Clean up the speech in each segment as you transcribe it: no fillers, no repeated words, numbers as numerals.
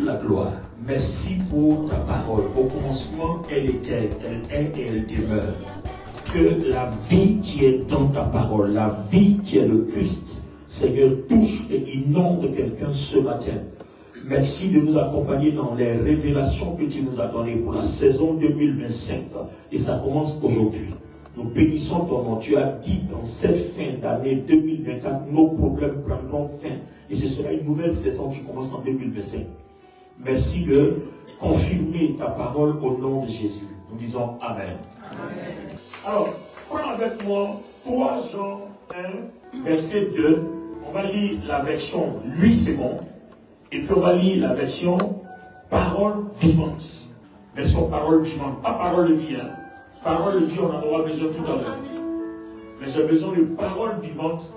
la gloire. Merci pour ta parole. Au commencement, elle était, elle est et elle demeure. Que la vie qui est dans ta parole, la vie qui est le Christ, Seigneur, touche et inonde quelqu'un ce matin. Merci de nous accompagner dans les révélations que tu nous as données pour la saison 2025. Et ça commence aujourd'hui. Nous bénissons ton nom. Tu as dit dans cette fin d'année 2024, nos problèmes prendront fin. Et ce sera une nouvelle saison qui commence en 2025. Merci de confirmer ta parole au nom de Jésus. Nous disons Amen. Amen. Alors, prends avec moi 3 Jean 1, verset 2. On va lire la version 8 secondes. Et puis on va lire la version parole vivante. Version parole vivante. Pas parole de vie. Hein. Parole de vie, on en aura besoin tout à l'heure. Mais j'ai besoin de parole vivante.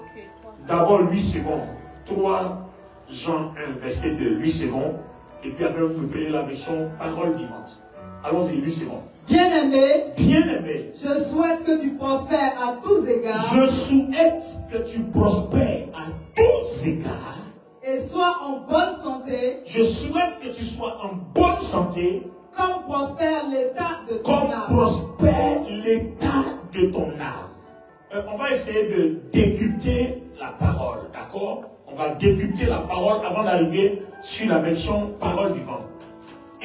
D'abord 8 secondes. 3 Jean 1, verset 2, 8 secondes. Et puis après, vous pouvez la version parole vivante. Allons-y, 8 secondes. Bien-aimé, je souhaite que tu prospères à tous égards. Je souhaite que tu prospères à tous égards. Et sois en bonne santé. Je souhaite que tu sois en bonne santé. Comme prospère l'état de ton âme. Comme prospère l'état de ton âme. On va essayer de décrypter la parole, d'accord? On va décrypter la parole avant d'arriver sur la version parole vivante.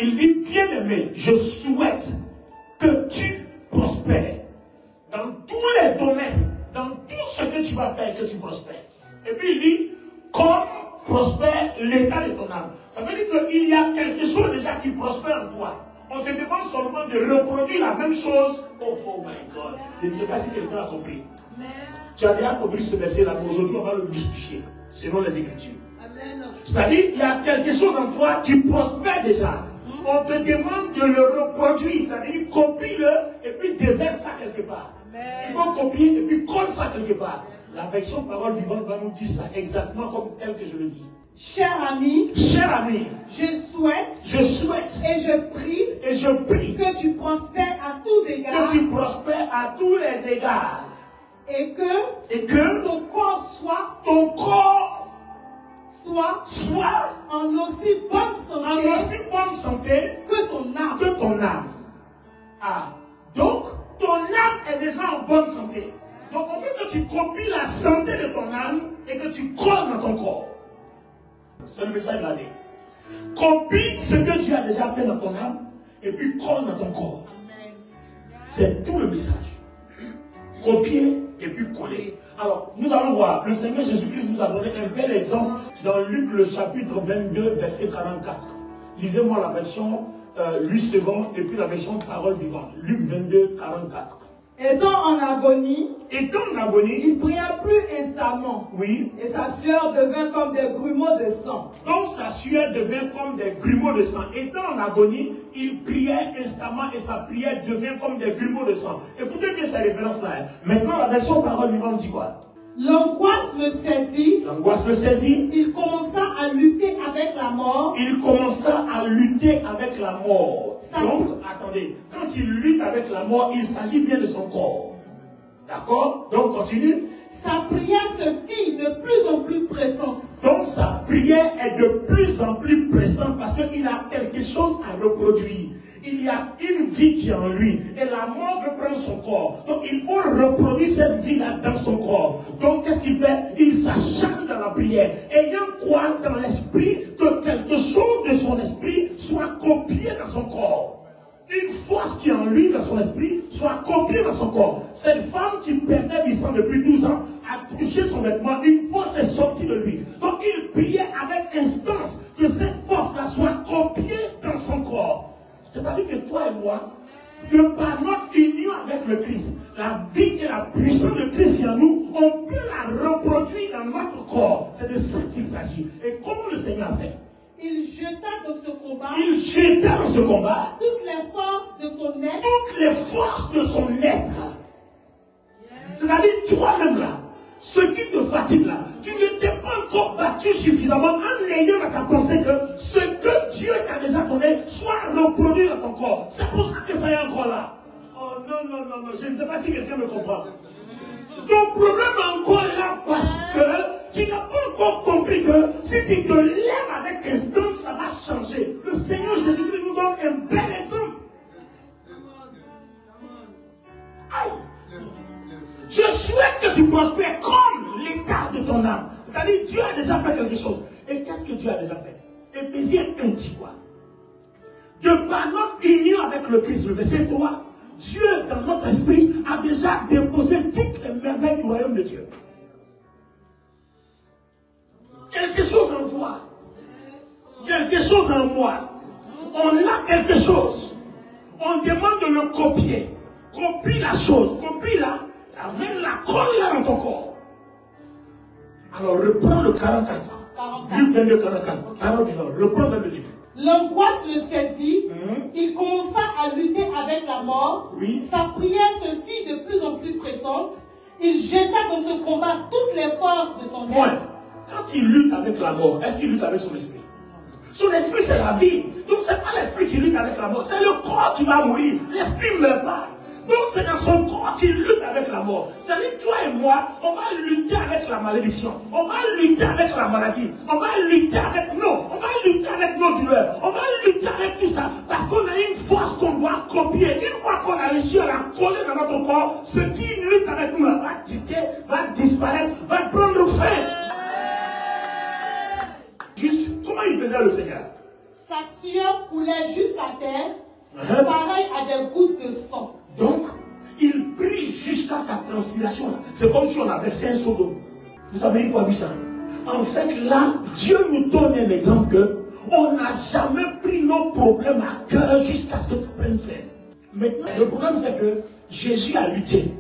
Il dit, bien-aimé, je souhaite que tu prospères dans tous les domaines, dans tout ce que tu vas faire, que tu prospères. Et puis il dit, comme prospère l'état de ton âme. Ça veut dire qu'il y a quelque chose déjà qui prospère en toi. On te demande seulement de reproduire la même chose. Oh my God. Je ne sais pas si quelqu'un a compris. Tu as déjà compris ce verset-là, mais aujourd'hui on va le justifier, selon les Écritures. C'est-à-dire, il y a quelque chose en toi qui prospère déjà. On te demande de le reproduire, c'est-à-dire copie-le et puis déverse ça quelque part. Il faut copier et puis colle ça quelque part. La version parole vivante va nous dire ça exactement comme tel que je le dis. Cher ami, je souhaite et je prie que tu prospères à tous égards. Que tu prospères à tous les égards. Et que ton corps soit en aussi bonne santé que ton âme. Ah, donc ton âme est déjà en bonne santé. Donc on veut que tu copies la santé de ton âme et que tu colles dans ton corps. C'est le message de l'année. Copie ce que tu as déjà fait dans ton âme et puis colle dans ton corps. C'est tout le message. Copier et puis coller. Alors, nous allons voir, le Seigneur Jésus-Christ nous a donné un bel exemple dans Luc le chapitre 22, verset 44. Lisez-moi la version 8 secondes et puis la version parole vivante. Luc 22, 44. Étant en agonie, il pria plus instamment. Oui. Et sa sueur devint comme des grumeaux de sang. Donc sa sueur devint comme des grumeaux de sang. Étant en agonie, il priait instamment et sa prière devint comme des grumeaux de sang. Écoutez bien ces références-là. Maintenant, la version parole vivante dit quoi? L'angoisse le saisit. Il commença à lutter avec la mort. Donc, attendez, quand il lutte avec la mort, il s'agit bien de son corps. D'accord? Donc, continue. Sa prière se fit de plus en plus pressante. Donc, sa prière est de plus en plus pressante parce qu'il a quelque chose à reproduire. Il y a une vie qui est en lui et la mort veut prendre son corps. Donc il faut reproduire cette vie-là dans son corps. Donc qu'est-ce qu'il fait? Il s'acharne dans la prière, ayant quoi dans l'esprit que quelque chose de son esprit soit copié dans son corps. Une force qui est en lui, dans son esprit, soit copiée dans son corps. Cette femme qui perdait du sang depuis 12 ans a touché son vêtement, une force est sortie de lui. Donc il priait avec instance que cette force-là soit copiée dans son corps. C'est-à-dire que toi et moi, que par notre union avec le Christ, la vie et la puissance de Christ qui est en nous, on peut la reproduire dans notre corps. C'est de ça qu'il s'agit. Et comment le Seigneur a fait? Il jeta dans ce combat toutes les forces de son être. C'est-à-dire toi-même là, ce qui te fatigue là, tu ne t'es pas encore battu suffisamment en ayant dans ta pensée que ce que Dieu t'a déjà donné soit reproduit dans ton corps. C'est pour ça que ça est encore là. Oh non, je ne sais pas si quelqu'un me comprend. Ton problème est encore là parce que tu n'as pas encore compris que si tu te lèves avec instance, ça va changer. Éphésiens 1 dit quoi? De par notre union avec le Christ, le verset 3, Dieu dans notre esprit a déjà déposé toutes les merveilles du royaume de Dieu. Quelque chose en toi, quelque chose en moi, on a quelque chose, on demande de le copier. Copie la chose, copie la main, la colle là dans ton corps. Alors reprends le 44. Luc 22, 44. Parole vivante, reprends le livre. L'angoisse le saisit, il commença à lutter avec la mort, sa prière se fit de plus en plus pressante, il jeta dans ce combat toutes les forces de son être. Quand il lutte avec la mort, est-ce qu'il lutte avec son esprit? Son esprit c'est la vie, donc c'est pas l'esprit qui lutte avec la mort, c'est le corps qui va mourir, l'esprit ne meurt pas. Donc c'est dans son corps qu'il lutte avec la mort. C'est-à-dire toi et moi, on va lutter avec la malédiction. On va lutter avec la maladie. On va lutter avec on va lutter avec nos douleurs. On va lutter avec tout ça. Parce qu'on a une force qu'on doit copier. Une fois qu'on a réussi à la coller dans notre corps, ce qui lutte avec nous va quitter, va disparaître, va prendre fin. Juste, comment il faisait le Seigneur? Sa sueur coulait jusqu'à terre, pareil à des gouttes de sang. Donc, il prie jusqu'à sa transpiration. C'est comme si on a versé un seau d'eau. Vous avez une fois vu ça? En fait, là, Dieu nous donne un exemple que on n'a jamais pris nos problèmes à cœur jusqu'à ce que ça prenne fin. Maintenant, le problème c'est que Jésus a lutté.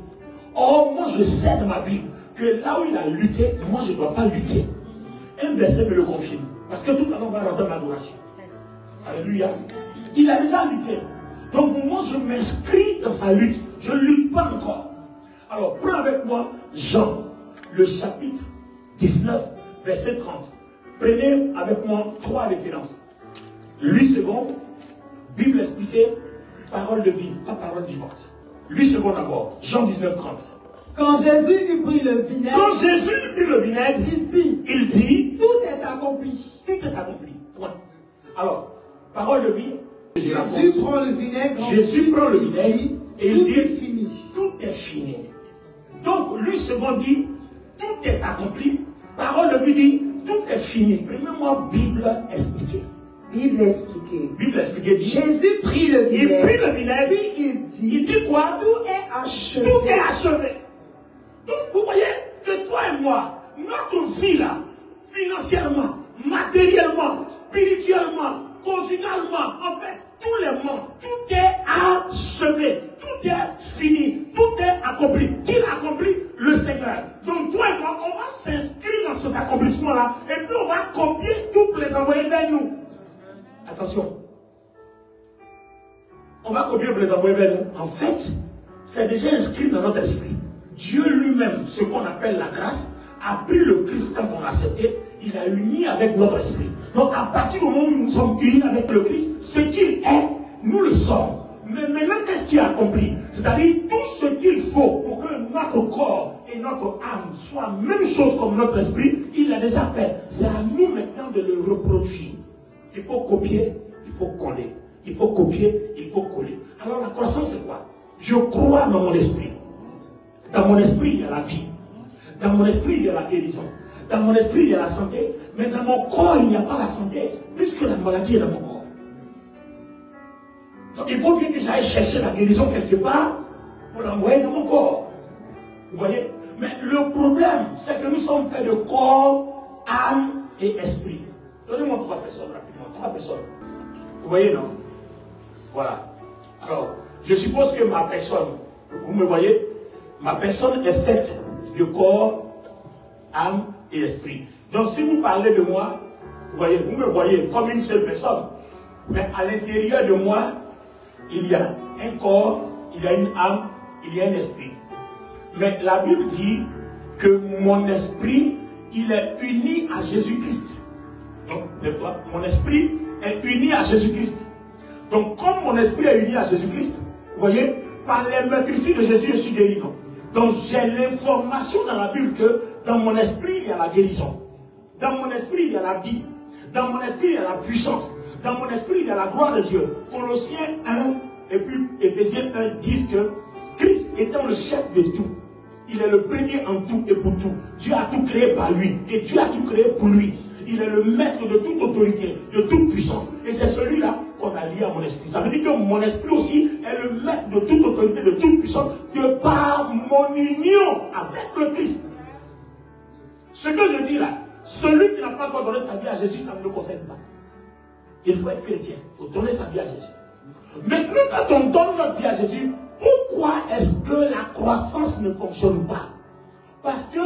Or, moi je sais dans ma Bible que là où il a lutté, moi je ne dois pas lutter. Un verset me le confirme. Parce que tout à l'heure on va rentrer dans l'adoration. Alléluia. Il a déjà lutté. Donc moi je m'inscris dans sa lutte. Je ne lutte pas encore. Alors prends avec moi Jean, le chapitre 19, verset 30. Prenez avec moi 3 références. 8 secondes, Bible expliquée, parole de vie, pas parole vivante. 8 secondes d'abord, Jean 19, 30. Quand Jésus eut pris le vinaigre, il dit, tout est accompli. Tout est accompli. Point. Alors, parole de vie. Jésus prend le vinaigre et il dit, fini. Tout est fini. Donc, lui second dit, tout est accompli. Parole de vie dit, tout est fini. Prenez-moi Bible expliquée. Bible expliquée. Bible expliquée dit, Jésus prit le vinaigre. Il prit le vinaigre. Puis il dit quoi? Tout est achevé. Tout est achevé. Donc, vous voyez que toi et moi, notre vie là, financièrement, matériellement, spirituellement, conjugalement, en fait, tous les mots, tout est achevé, tout est fini, tout est accompli. Qui l'a accompli? Le Seigneur. Donc toi et moi, on va s'inscrire dans cet accomplissement-là, et puis on va copier tout pour les envoyer vers nous. Attention. On va copier pour les envoyer vers nous. En fait, c'est déjà inscrit dans notre esprit. Dieu lui-même, ce qu'on appelle la grâce, a pris le Christ quand on l'a accepté, il a uni avec notre esprit. Donc à partir du moment où nous sommes unis avec le Christ, ce qu'il est, nous le sommes. Mais maintenant, qu'est-ce qu'il a accompli? C'est-à-dire tout ce qu'il faut pour que notre corps et notre âme soient la même chose comme notre esprit, il l'a déjà fait. C'est à nous maintenant de le reproduire. Il faut copier, il faut coller. Il faut copier, il faut coller. Alors la croissance c'est quoi? Je crois dans mon esprit. Dans mon esprit, il y a la vie. Dans mon esprit, il y a la guérison. Dans mon esprit, il y a la santé. Mais dans mon corps, il n'y a pas la santé, puisque la maladie est dans mon corps. Donc il faut bien que j'aille chercher la guérison quelque part pour l'envoyer dans mon corps. Vous voyez? Mais le problème, c'est que nous sommes faits de corps, âme et esprit. Donnez-moi 3 personnes rapidement. 3 personnes. Vous voyez, non? Voilà. Alors, je suppose que ma personne, vous me voyez? Ma personne est faite de corps, âme et esprit. Donc si vous parlez de moi, vous me voyez comme une seule personne. Mais à l'intérieur de moi, il y a un corps, il y a une âme, il y a un esprit. Mais la Bible dit que mon esprit, il est uni à Jésus-Christ. Donc, lève-toi, mon esprit est uni à Jésus-Christ. Donc, comme mon esprit est uni à Jésus-Christ, vous voyez, par les meurtrissures de Jésus, je suis guéri. Non? Donc, j'ai l'information dans la Bible que dans mon esprit, il y a la guérison. Dans mon esprit, il y a la vie. Dans mon esprit, il y a la puissance. Dans mon esprit, il y a la gloire de Dieu. Colossiens 1 et puis Éphésiens 1 disent que Christ étant le chef de tout, il est le premier en tout et pour tout. Dieu a tout créé par lui et Dieu a tout créé pour lui. Il est le maître de toute autorité, de toute puissance. Et c'est celui-là qu'on a lié à mon esprit. Ça veut dire que mon esprit aussi est le maître de toute autorité, de toute puissance, de par mon union avec le Christ. Ce que je dis là, celui qui n'a pas encore donné sa vie à Jésus, ça ne le concerne pas. Il faut être chrétien, il faut donner sa vie à Jésus. Maintenant, quand on donne notre vie à Jésus, pourquoi est-ce que la croissance ne fonctionne pas? Parce que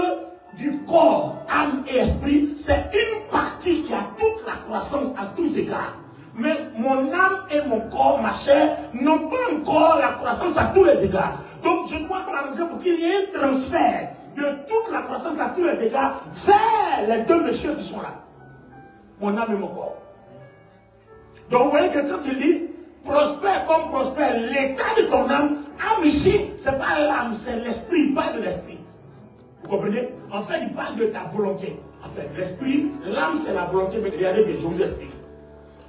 du corps, âme et esprit, c'est une partie qui a toute la croissance à tous égards. Mais mon âme et mon corps, ma chair, n'ont pas encore la croissance à tous les égards. Donc je dois m'arranger pour qu'il y ait un transfert de toute la croissance à tous les égards vers les deux messieurs qui sont là. Mon âme et mon corps. Donc vous voyez que quand il dit prospère comme prospère l'état de ton âme, âme ici, ce n'est pas l'âme, c'est l'esprit, il parle de l'esprit. Vous comprenez? En fait, il parle de ta volonté. En fait, l'esprit, l'âme c'est la volonté, mais regardez bien, je vous explique.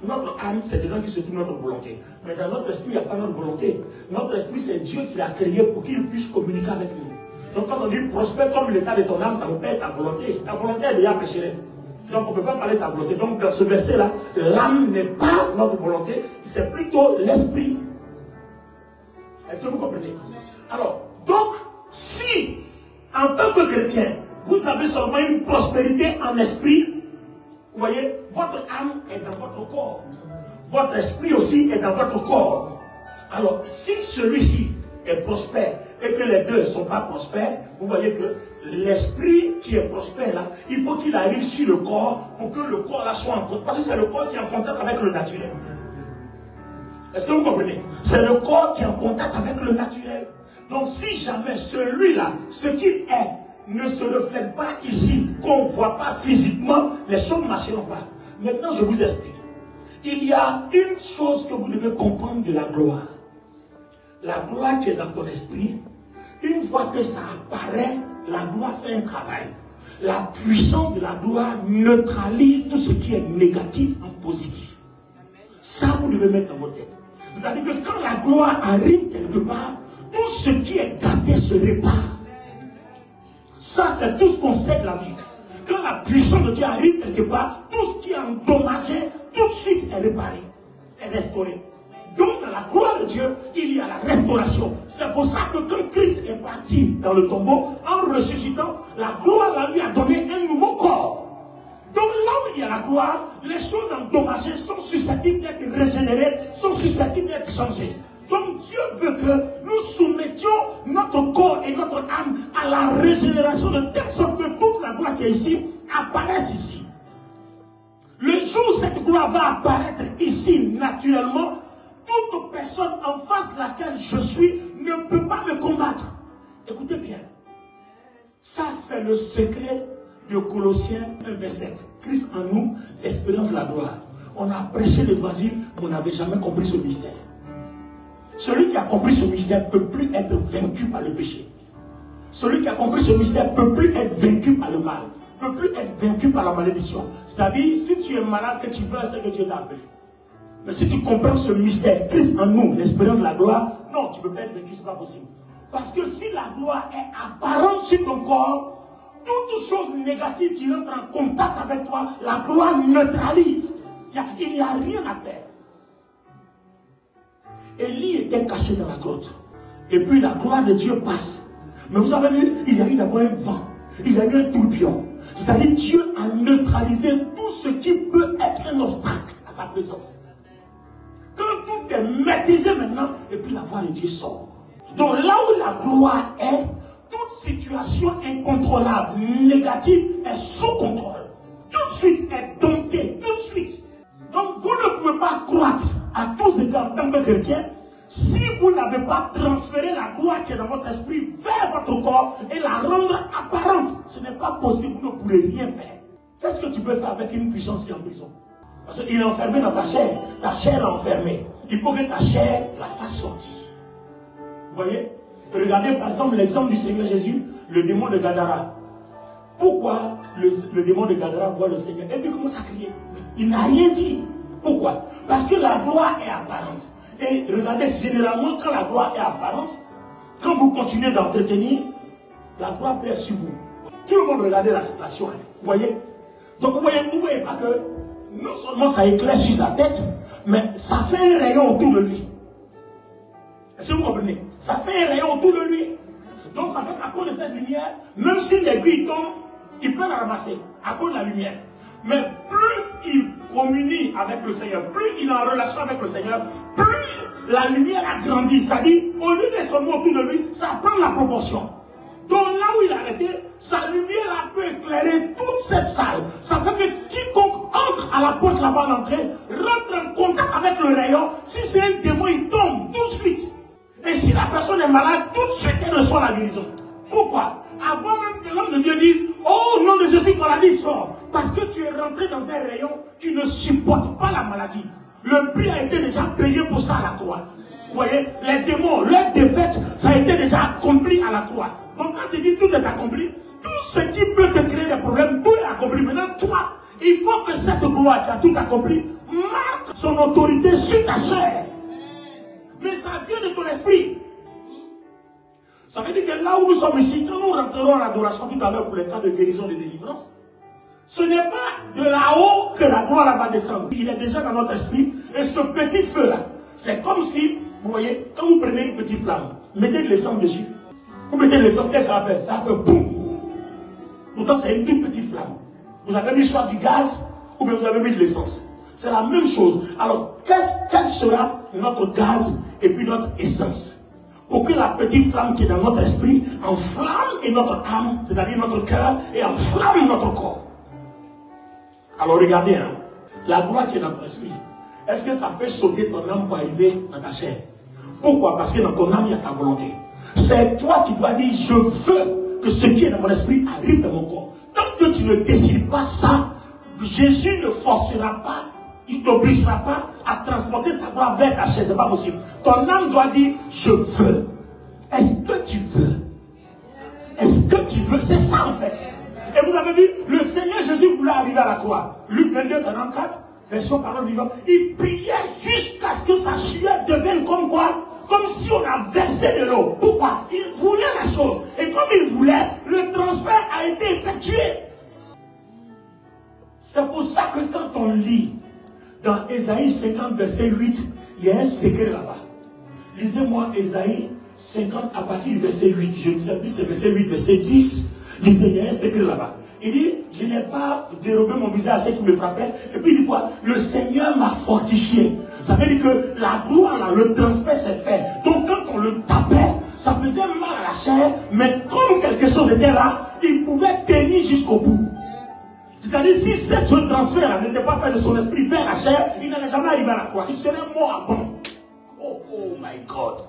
Notre âme, c'est dedans qui se trouve notre volonté. Mais dans notre esprit, il n'y a pas notre volonté. Notre esprit, c'est Dieu qui l'a créé pour qu'il puisse communiquer avec nous. Donc quand on dit prospère comme l'état de ton âme, ça ne veut pas être ta volonté. Ta volonté est déjà pécheresse. Donc on ne peut pas parler de ta volonté. Donc dans ce verset-là, l'âme n'est pas notre volonté, c'est plutôt l'esprit. Est-ce que vous comprenez? Alors, donc, si, en tant que chrétien, vous avez seulement une prospérité en esprit, vous voyez, votre âme est dans votre corps. Votre esprit aussi est dans votre corps. Alors, si celui-ci est prospère et que les deux ne sont pas prospères, vous voyez que l'esprit qui est prospère là, il faut qu'il arrive sur le corps pour que le corps là soit en contact. Parce que c'est le corps qui est en contact avec le naturel. Est-ce que vous comprenez? C'est le corps qui est en contact avec le naturel. Donc si jamais celui-là, ce qu'il est, ne se reflète pas ici, qu'on ne voit pas physiquement, les choses ne marcheront pas. Maintenant, je vous explique. Il y a une chose que vous devez comprendre de la gloire. La gloire qui est dans ton esprit, une fois que ça apparaît, la gloire fait un travail. La puissance de la gloire neutralise tout ce qui est négatif en positif. Ça, vous devez mettre dans votre tête. C'est-à-dire que quand la gloire arrive quelque part, tout ce qui est gâté se répare. Ça, c'est tout ce qu'on sait de la vie. Quand la puissance de Dieu arrive quelque part, tout ce qui est endommagé, tout de suite est réparé, est restauré. Donc, dans la gloire de Dieu, il y a la restauration. C'est pour ça que quand Christ est parti dans le tombeau, en ressuscitant, la gloire lui a donné un nouveau corps. Donc, là où il y a la gloire, les choses endommagées sont susceptibles d'être régénérées, sont susceptibles d'être changées. Donc, Dieu veut que nous soumettions notre corps et notre âme à la régénération de telle sorte que toute la gloire qui est ici apparaisse ici. Le jour où cette gloire va apparaître ici naturellement, toute personne en face de laquelle je suis ne peut pas me combattre. Écoutez bien. Ça, c'est le secret de Colossiens 1, verset 7. Christ en nous, l'espérance de la gloire. On a prêché l'évangile, mais on n'avait jamais compris ce mystère. Celui qui a compris ce mystère ne peut plus être vaincu par le péché. Celui qui a compris ce mystère ne peut plus être vaincu par le mal. Ne peut plus être vaincu par la malédiction. C'est-à-dire, si tu es malade, que tu meurs, c'est que Dieu t'a appelé. Mais si tu comprends ce mystère, Christ en nous, l'espérance de la gloire, non, tu ne peux pas être vaincu, ce n'est pas possible. Parce que si la gloire est apparente sur ton corps, toute chose négative qui rentre en contact avec toi, la gloire neutralise. Il n'y a rien à faire. Élie était caché dans la grotte. Et puis la gloire de Dieu passe. Mais vous avez vu, il y a eu d'abord un vent. Il y a eu un tourbillon. C'est-à-dire Dieu a neutralisé tout ce qui peut être un obstacle à sa présence. Quand tout est maîtrisé maintenant, et puis la voix de Dieu sort. Donc là où la gloire est, toute situation incontrôlable, négative, est sous contrôle. Tout de suite est domptée, tout de suite. Donc vous ne pouvez pas croître à tous égards en tant que chrétien si vous n'avez pas transféré la gloire qui est dans votre esprit vers votre corps et la rendre apparente. Ce n'est pas possible, vous ne pourrez rien faire. Qu'est-ce que tu peux faire avec une puissance qui est en prison? Parce qu'il est enfermé dans ta chair. Ta chair est enfermée. Il faut que ta chair la fasse sortir. Vous voyez? Regardez par exemple l'exemple du Seigneur Jésus, le démon de Gadara. Pourquoi le démon de Gadara voit le Seigneur et puis commence à crier? Il n'a rien dit. Pourquoi? Parce que la gloire est apparente. Et regardez, généralement, quand la gloire est apparente, quand vous continuez d'entretenir, la gloire perd sur vous. Tout le monde regarde la situation. Vous voyez? Donc vous voyez pas que non seulement ça éclaircit la tête, mais ça fait un rayon autour de lui. Est-ce que vous comprenez? Ça fait un rayon autour de lui. Donc ça fait qu'à cause de cette lumière, même si l'aiguille tombe, il peut la ramasser à cause de la lumière. Mais plus il communie avec le Seigneur, plus il est en relation avec le Seigneur, plus la lumière a grandi. C'est-à-dire, au lieu d'être seulement autour de lui, ça prend la proportion. Donc là où il a arrêté, sa lumière a pu éclairer toute cette salle. Ça fait que quiconque entre à la porte là-bas d'entrée, rentre en contact avec le rayon. Si c'est un démon, il tombe tout de suite. Et si la personne est malade, tout de suite elle reçoit la guérison. Pourquoi? Avant même que l'homme de Dieu dise, oh nom de Jésus, maladie sort. Parce que tu es rentré dans un rayon qui ne supporte pas la maladie. Le prix a été déjà payé pour ça à la croix. Vous voyez, les démons, leur défaite, ça a été déjà accompli à la croix. Donc quand tu dis tout est accompli, tout ce qui peut te créer des problèmes, tout est accompli. Maintenant, toi, il faut que cette gloire qui a tout accompli marque son autorité sur ta chair. Mais ça vient de ton esprit. Ça veut dire que là où nous sommes ici, quand nous rentrerons en adoration tout à l'heure pour les cas de guérison et de délivrance, ce n'est pas de là-haut que la gloire va descendre. Il est déjà dans notre esprit. Et ce petit feu-là, c'est comme si, vous voyez, quand vous prenez une petite flamme, mettez de l'essence dessus. Vous mettez de l'essence, qu'est-ce que ça fait? Ça fait boum. Pourtant, c'est une toute petite flamme. Vous avez mis soit du gaz, ou bien vous avez mis de l'essence. C'est la même chose. Alors, quel sera notre gaz et puis notre essence? Pour que la petite flamme qui est dans notre esprit enflamme et notre âme, c'est-à-dire notre cœur, et enflamme notre corps. Alors regardez, hein, la gloire qui est dans ton esprit, est-ce que ça peut sauter ton âme pour arriver dans ta chair? Pourquoi? Parce que dans ton âme, il y a ta volonté. C'est toi qui dois dire, je veux que ce qui est dans mon esprit arrive dans mon corps. Tant que tu ne décides pas ça, Jésus ne forcera pas, il ne t'obligera pas à transporter sa gloire vers ta chair. Ce n'est pas possible. Ton âme doit dire, je veux. Est-ce que tu veux? Est-ce que tu veux? C'est ça en fait. Et vous avez vu, le Seigneur Jésus voulait arriver à la croix. Luc 22, 44, version parole vivante. Il priait jusqu'à ce que sa sueur devienne comme quoi? Comme si on a versé de l'eau. Pourquoi? Il voulait la chose. Et comme il voulait, le transfert a été effectué. C'est pour ça que quand on lit dans Ésaïe 50, verset 8, il y a un secret là-bas. Lisez-moi Ésaïe 50 à partir du verset 8. Je ne sais plus, c'est verset 8, verset 10. Lisez, il y a un secret là-bas. Il dit, je n'ai pas dérobé mon visage à ceux qui me frappaient. Et puis il dit quoi? Le Seigneur m'a fortifié. Ça veut dire que la gloire, là, le transfert s'est fait. Donc quand on le tapait, ça faisait mal à la chair. Mais comme quelque chose était là, il pouvait tenir jusqu'au bout. C'est-à-dire, si ce transfert n'était pas fait de son esprit vers la chair, il n'allait jamais arriver à la croix. Il serait mort avant. Oh my God.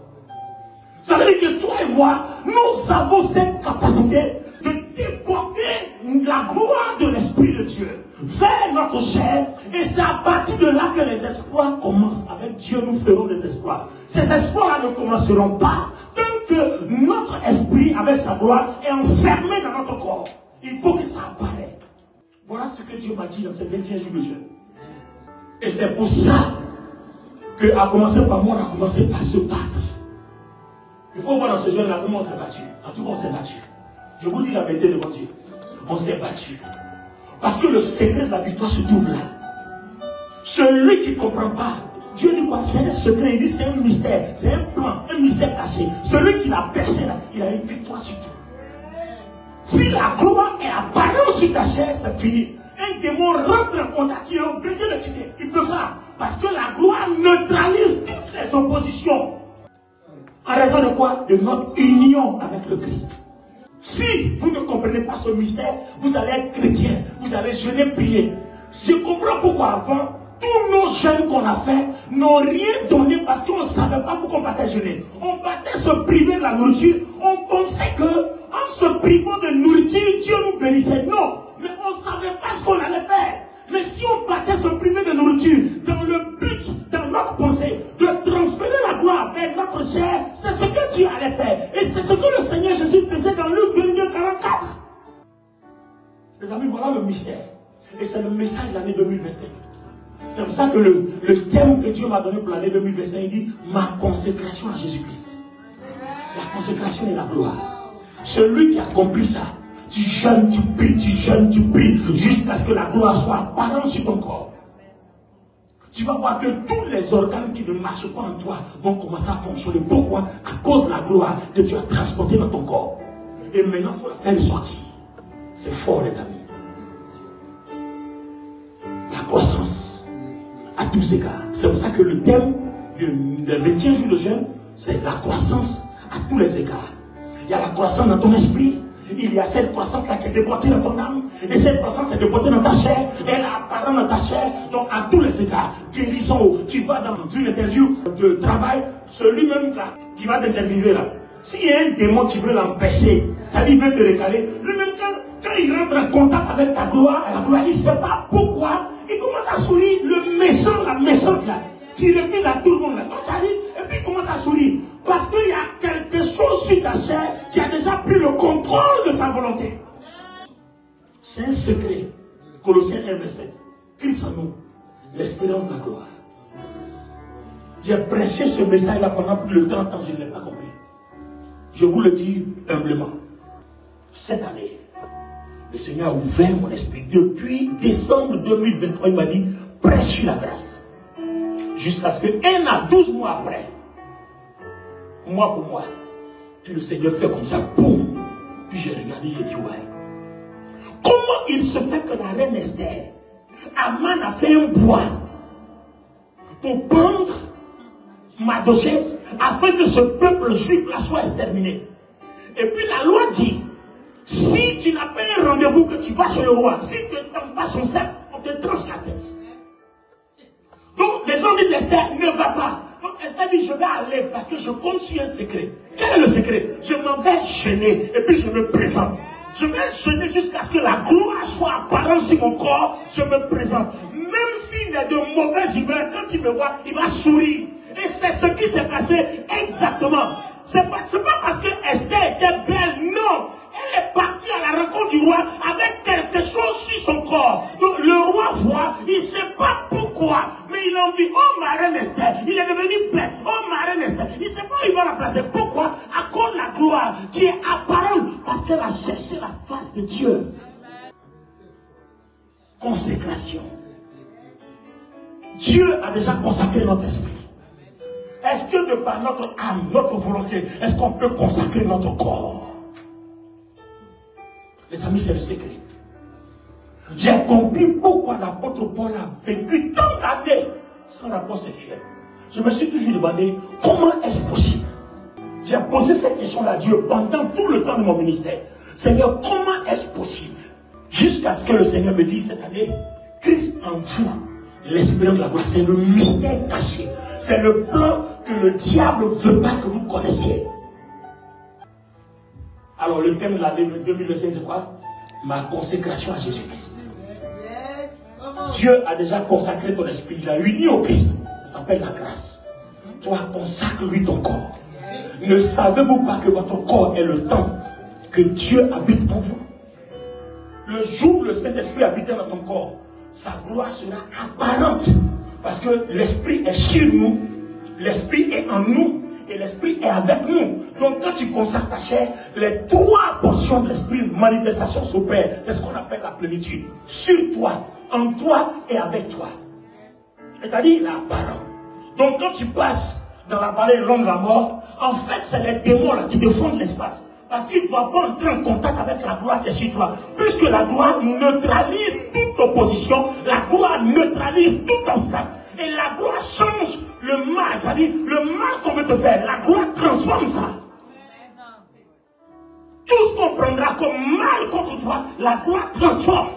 Ça veut dire que toi et moi, nous avons cette capacité de déporter la gloire de l'Esprit de Dieu vers notre chair. Et c'est à partir de là que les exploits commencent. Avec Dieu, nous ferons des exploits. Ces exploits-là ne commenceront pas tant que notre esprit, avec sa gloire, est enfermé dans notre corps. Il faut que ça apparaisse. Voilà ce que Dieu m'a dit dans ces 21 jours de jeûne. Et c'est pour ça que, à commencer par moi, on a commencé par se battre. Il faut voir dans ce jeûne-là comment on s'est battu. En tout cas, on s'est battu. Je vous dis la vérité devant Dieu. On s'est battu. Parce que le secret de la victoire se trouve là. Celui qui ne comprend pas, Dieu dit quoi? C'est un secret, il dit c'est un mystère, c'est un plan, un mystère caché. Celui qui l'a percé là, il a une victoire sur tout. Si la gloire est apparente sur ta chair, c'est fini. Un démon rentre en contact, il est obligé de quitter. Il ne peut pas. Parce que la gloire neutralise toutes les oppositions. En raison de quoi? De notre union avec le Christ. Si vous ne comprenez pas ce mystère, vous allez être chrétien, vous allez jeûner, prier. Je comprends pourquoi avant, tous nos jeûnes qu'on a fait n'ont rien donné parce qu'on ne savait pas pourquoi on partait jeûner. On partait se priver de la nourriture. On pensait que en se privant de nourriture, Dieu nous bénissait. Non, mais on ne savait pas ce qu'on allait faire. Mais si on partait se priver de nourriture dans le but, dans notre pensée, de transférer la gloire vers notre chair, c'est ce que Dieu allait faire. Et c'est ce que le Seigneur Jésus faisait dans Luc 22, 44. Les amis, voilà le mystère. Et c'est le message de l'année 2025. C'est pour ça que le thème que Dieu m'a donné pour l'année 2025, il dit ma consécration à Jésus-Christ. La consécration et la gloire. Celui qui accomplit ça, Tu jeûnes, tu pries, jusqu'à ce que la gloire soit apparente sur ton corps. Tu vas voir que tous les organes qui ne marchent pas en toi vont commencer à fonctionner. Pourquoi? À cause de la gloire que tu as transportée dans ton corps. Et maintenant, il faut la faire sortir. C'est fort, les amis. La croissance, à tous égards. C'est pour ça que le thème du 20e jour de jeûne, c'est la croissance à tous les égards. Il y a la croissance dans ton esprit. Il y a cette croissance-là qui est débordée dans ton âme. Et cette croissance est débordée dans ta chair. Elle est apparente dans ta chair. Donc à tous les égards, guérison. Tu vas dans une interview de travail. Celui-même là, qui va t'interviewer là. S'il y a un démon qui veut l'empêcher, c'est-à-dire il veut te recaler, lui-même quand il rentre en contact avec ta gloire, il ne sait pas pourquoi, il commence à sourire. Le méchant, la méchante là, qui refuse à tout le monde là. Quand tu arrives, et puis il commence à sourire. Parce qu'il y a quelque chose sur ta chair qui a déjà pris le contrôle de sa volonté. C'est un secret. Colossiens 1, verset 7. Christ en nous, l'espérance de la gloire. J'ai prêché ce message-là pendant plus de 30 ans, je ne l'ai pas compris. Je vous le dis humblement. Cette année, le Seigneur a ouvert mon esprit. Depuis décembre 2023, il m'a dit, prêche sur la grâce. Jusqu'à ce que 1 à 12 mois après, mois pour mois, puis le Seigneur fait comme ça, boum. Puis j'ai regardé, j'ai dit, ouais. Comment il se fait que la reine Esther, Aman a fait un bois pour prendre Mardochée afin que ce peuple juif-là soit exterminé. Et puis la loi dit, si tu n'as pas un rendez-vous que tu vas chez le roi, si tu ne tends pas son sceptre, on te tranche la tête. Donc les gens disent, Esther, ne va pas. Donc Esther dit, je vais aller parce que je compte sur un secret. Quel est le secret? Je m'en vais jeûner et puis je me présente. Je vais jeûner jusqu'à ce que la gloire soit apparente sur mon corps. Je me présente. Même s'il est de mauvaise humeur, quand il me voit, il va sourire. Et c'est ce qui s'est passé exactement. C'est pas parce que Esther était belle, non. Elle est partie à la rencontre du roi avec quelque chose sur son corps. Donc le roi voit, il ne sait pas pourquoi, mais il a envie. Oh ma reine Esther, il est devenu bête. Oh ma reine Esther, il ne sait pas où il va la placer. Pourquoi? À cause de la gloire qui est apparente, parce qu'elle a cherché la face de Dieu. Consécration. Dieu a déjà consacré notre esprit. Est-ce que de par notre âme, notre volonté, est-ce qu'on peut consacrer notre corps? Les amis, c'est le secret. J'ai compris pourquoi l'apôtre Paul a vécu tant d'années sans rapport sexuel. Je me suis toujours demandé, comment est-ce possible? J'ai posé cette question à Dieu pendant tout le temps de mon ministère. Seigneur, comment est-ce possible? Jusqu'à ce que le Seigneur me dise cette année, Christ en vous, l'espérance de la gloire, c'est le mystère caché. C'est le plan que le diable ne veut pas que vous connaissiez. Alors le thème de l'année 2025, c'est quoi? Ma consécration à Jésus-Christ. Dieu a déjà consacré ton esprit, il a uni au Christ. Ça s'appelle la grâce. Toi, consacre-lui ton corps. Ne savez-vous pas que votre corps est le temps que Dieu habite en vous? Le jour où le Saint-Esprit habite dans ton corps, sa gloire sera apparente. Parce que l'Esprit est sur nous, l'Esprit est en nous, et l'Esprit est avec nous. Donc quand tu consacres ta chair, les 3 portions de l'Esprit, manifestation s'opèrent. C'est ce qu'on appelle la plénitude. Sur toi, en toi et avec toi. C'est-à-dire, il est apparent. Donc quand tu passes dans la vallée longue de la mort, en fait, c'est les démons là qui te font de l'espace. Parce qu'ils ne doivent pas entrer en contact avec la gloire qui est sur toi. Puisque la gloire neutralise toute opposition, la gloire neutralise tout obstacle. Et la gloire change le mal, c'est-à-dire le mal qu'on veut te faire. La gloire transforme ça. Tout ce qu'on prendra comme mal contre toi, la gloire transforme.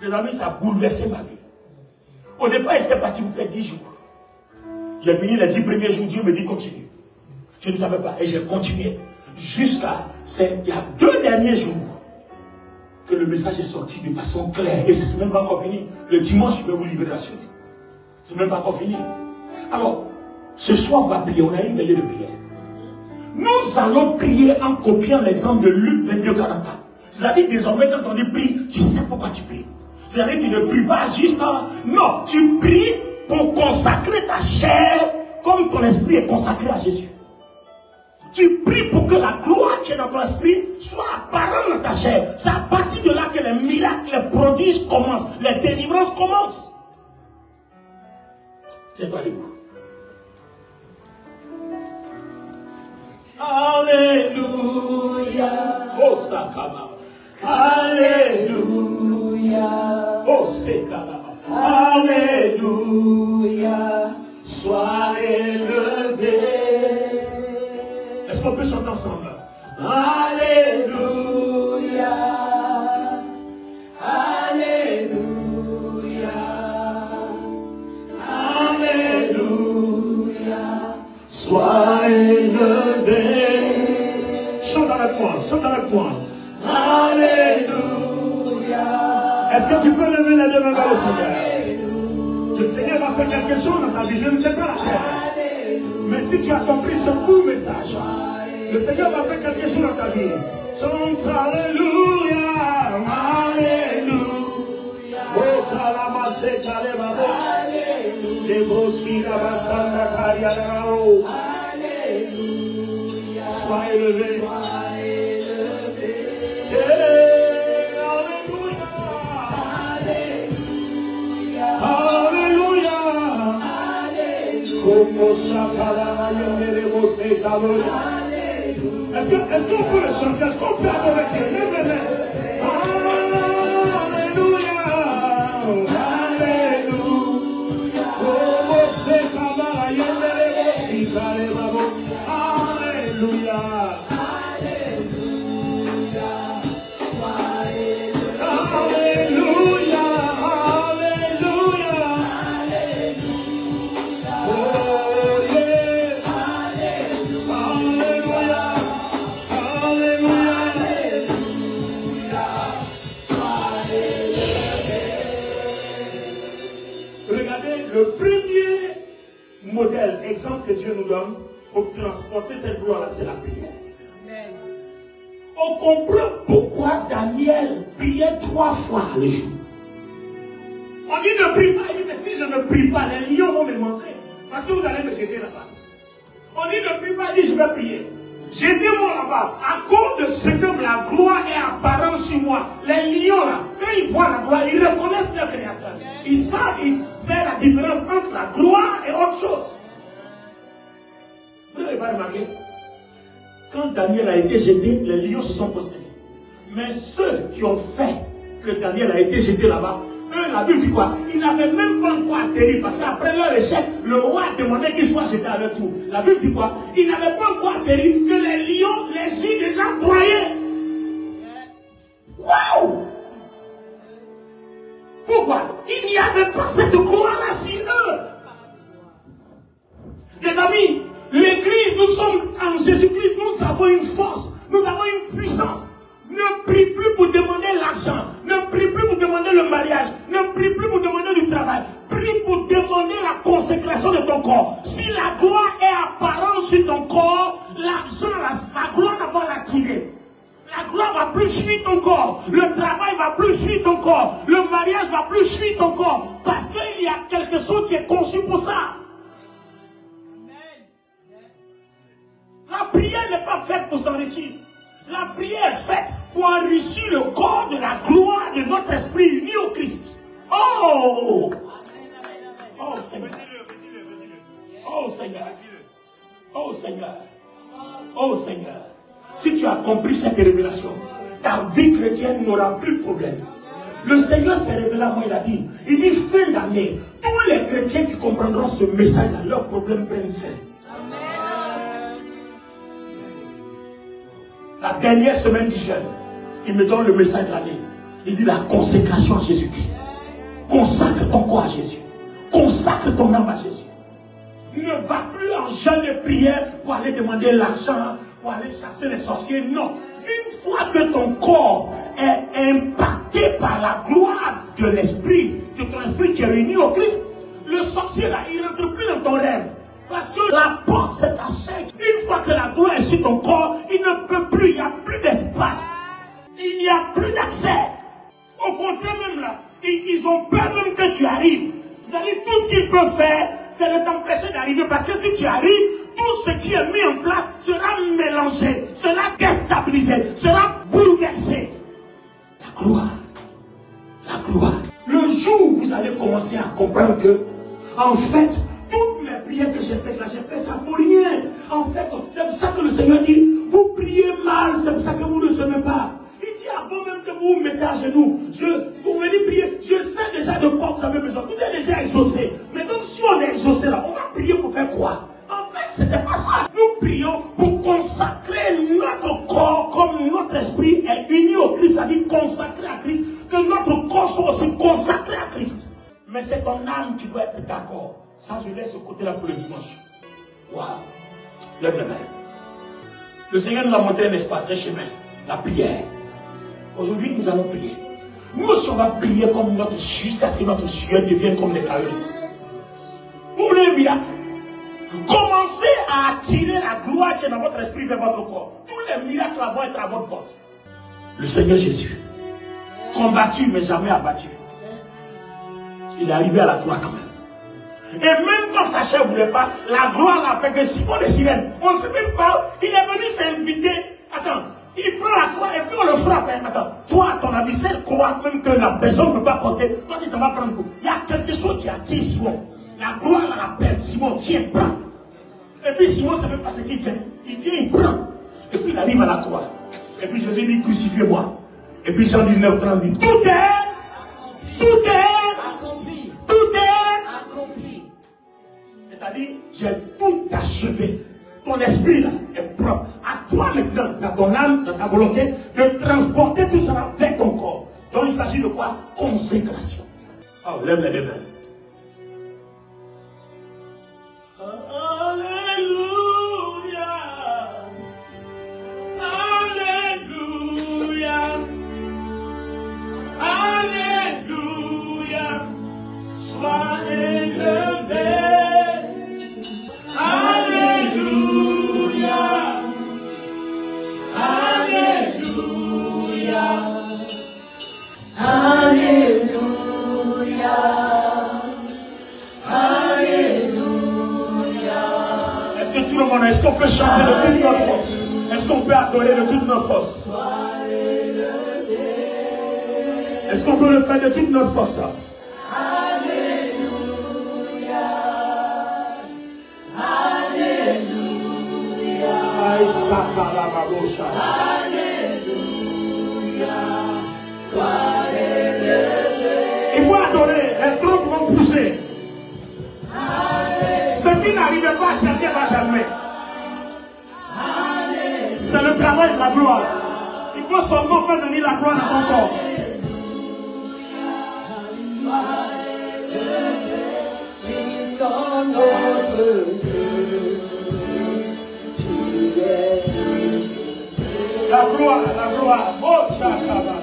Les amis, ça a bouleversé ma vie. Au départ, j'étais parti pour faire 10 jours. J'ai fini les 10 premiers jours, Dieu me dit continue. Je ne savais pas et j'ai continué. Jusqu'à, il y a 2 derniers jours que le message est sorti de façon claire. Et c'est même pas encore fini. Le dimanche, je vais vous livrer la suite. C'est même pas encore fini. Alors, ce soir, on va prier. On a une veillée de prière. Nous allons prier en copiant l'exemple de Luc 22, 44. C'est-à-dire, désormais, quand on dit prie, tu sais pourquoi tu pries. C'est-à-dire, tu ne pries pas juste. Non, tu pries pour consacrer ta chair comme ton esprit est consacré à Jésus. Tu pries pour que la gloire qui est dans ton esprit sois apparent dans ta chair. C'est à partir de là que les miracles, les prodiges commencent, les délivrances commencent. Tiens-toi debout. Alléluia. Oh, Sakaba. Alléluia. Oh, Sekaba. Alléluia. Sois élevé. Est-ce qu'on peut chanter ensemble? Alléluia. Alléluia. Alléluia. Sois élevé. Chante avec moi, chante avec moi. Alléluia. Est-ce que tu peux lever les deux mains vers le Seigneur? Le Seigneur va faire quelque chose dans ta vie, je ne sais pas laquelle. Mais si tu as compris ce court message, le Seigneur va faire quelque chose dans ta vie. Chante Alléluia. Alléluia. Oh, Kalamase Kalebabo. Les Boski Rabasanda Kariadao. Alléluia. Sois élevé. Est-ce qu'on peut le chanter? Est-ce qu'on peut adorer Dieu? Alléluia. Alléluia. Alléluia. Le premier modèle, exemple que Dieu nous donne pour transporter cette gloire-là, c'est la prière. Amen. On comprend pourquoi Daniel priait 3 fois le jour. On dit ne prie pas, il dit mais si je ne prie pas, les lions vont me manger. Parce que vous allez me jeter là-bas. On dit ne prie pas, il dit je vais prier. Jetez-moi là-bas. À cause de ce que la gloire est apparente sur moi, les lions là, quand ils voient la gloire, ils reconnaissent leur créateur. Ils savent faire la différence entre la gloire et autre chose. Vous n'avez pas remarqué? Quand Daniel a été jeté, les lions se sont prosternés. Mais ceux qui ont fait que Daniel a été jeté là-bas, eux, la Bible dit quoi? Ils n'avaient même pas encore atterri parce qu'après leur échec, le roi a demandé qu'ils soient jetés à leur tour. La Bible dit quoi? Ils n'avaient pas encore atterri que les lions les eurent déjà broyés. Waouh! Pourquoi? Il n'y avait pas cette gloire-là sur eux. Les amis, l'église, nous sommes en Jésus-Christ, nous avons une force, nous avons une puissance. Ne prie plus pour demander l'argent, ne prie plus pour demander le mariage, ne prie plus pour demander du travail. Prie pour demander la consécration de ton corps. Si la gloire est apparente sur ton corps, l'argent, la gloire va l'attirer. La gloire va plus suivre ton corps. Le travail va plus suivre ton corps. Le mariage va plus suivre ton corps. Parce qu'il y a quelque chose qui est conçu pour ça. La prière n'est pas faite pour s'enrichir. La prière est faite pour enrichir le corps de la gloire de notre esprit uni au Christ. Oh! Oh Seigneur. Oh Seigneur. Oh Seigneur. Oh Seigneur. Si tu as compris cette révélation, ta vie chrétienne n'aura plus de problème. Le Seigneur s'est révélé à moi, il a dit fin d'année, tous les chrétiens qui comprendront ce message-là, leurs problèmes prennent fin. La dernière semaine du jeûne, il me donne le message de l'année. Il dit la consécration à Jésus-Christ. Consacre ton corps à Jésus. Consacre ton âme à Jésus. Ne va plus en jeûne de prière pour aller demander l'argent, pour aller chasser les sorciers. Non. Une fois que ton corps est impacté par la gloire de l'esprit, de ton esprit qui est réuni au Christ, le sorcier là, il ne rentre plus dans ton rêve. Parce que la porte c'est ta chair. Une fois que la gloire est sur ton corps, il ne peut plus, il n'y a plus d'espace. Il n'y a plus d'accès. Au contraire même là, ils ont peur même que tu arrives. C'est-à-dire tout ce qu'ils peuvent faire, c'est de t'empêcher d'arriver. Parce que si tu arrives, tout ce qui est mis en place sera mélangé, sera déstabilisé, sera bouleversé. La gloire. La gloire. Le jour où vous allez commencer à comprendre que, en fait, toutes mes prières que j'ai faites là, j'ai fait ça pour rien. En fait, c'est pour ça que le Seigneur dit, vous priez mal, c'est pour ça que vous ne semez pas. Il dit avant même que vous vous mettez à genoux, vous venez prier, je sais déjà de quoi vous avez besoin. Vous êtes déjà exaucé. Mais donc si on est exaucé là, on va prier pour faire quoi? En fait, c'était pas ça. Nous prions pour consacrer notre corps comme notre esprit est uni au Christ, c'est-à-dire consacré à Christ, que notre corps soit aussi consacré à Christ. Mais c'est ton âme qui doit être d'accord. Ça, je laisse ce côté-là pour le dimanche. Waouh! Lève les mains. Le Seigneur nous a montré un espace, un chemin, la prière. Aujourd'hui, nous allons prier. Nous aussi, on va prier comme notre sueur, jusqu'à ce que notre sueur devienne comme les cailloux. Pour le miracle, commencez à attirer la gloire qui est dans votre esprit vers votre corps. Tous les miracles vont être à votre porte. Le Seigneur Jésus, combattu mais jamais abattu, il est arrivé à la croix quand même. Et même quand sa chair ne voulait pas, la gloire l'a fait que Simon de Cyrène, on ne sait même pas, il est venu s'inviter. Attends, il prend la croix et puis on le frappe. Attends, toi, à ton avis, cette croix, même que la personne ne peut pas porter, toi tu t'en vas prendre. Il y a quelque chose qui attire Simon. La gloire l'appelle, Simon, viens, prends. Et puis Simon ne sait même pas ce qu'il fait. Il vient, il prend. Et puis il arrive à la croix. Et puis Jésus dit, crucifiez-moi. Et puis Jean 19, 30 dit, tout est accompli. Tout est accompli. C'est-à-dire, j'ai tout achevé. Ton esprit là est propre. À toi maintenant, dans ton âme, dans ta volonté, de transporter tout cela vers ton corps. Donc il s'agit de quoi? Consécration. Oh, lève les mains. Est-ce qu'on peut chanter de toute notre force? Est-ce qu'on peut adorer de toute notre force? Est-ce qu'on peut le faire de toute notre force? Alléluia. Alléluia. Alléluia. Soyez élevé. Il faut adorer, les trompes vont pousser. Ce qui n'arrivait pas à jamais va jamais. C'est le travail de la gloire. Il faut seulement faire venir la gloire dans ton corps. La gloire, la gloire. Oh, Sakaba.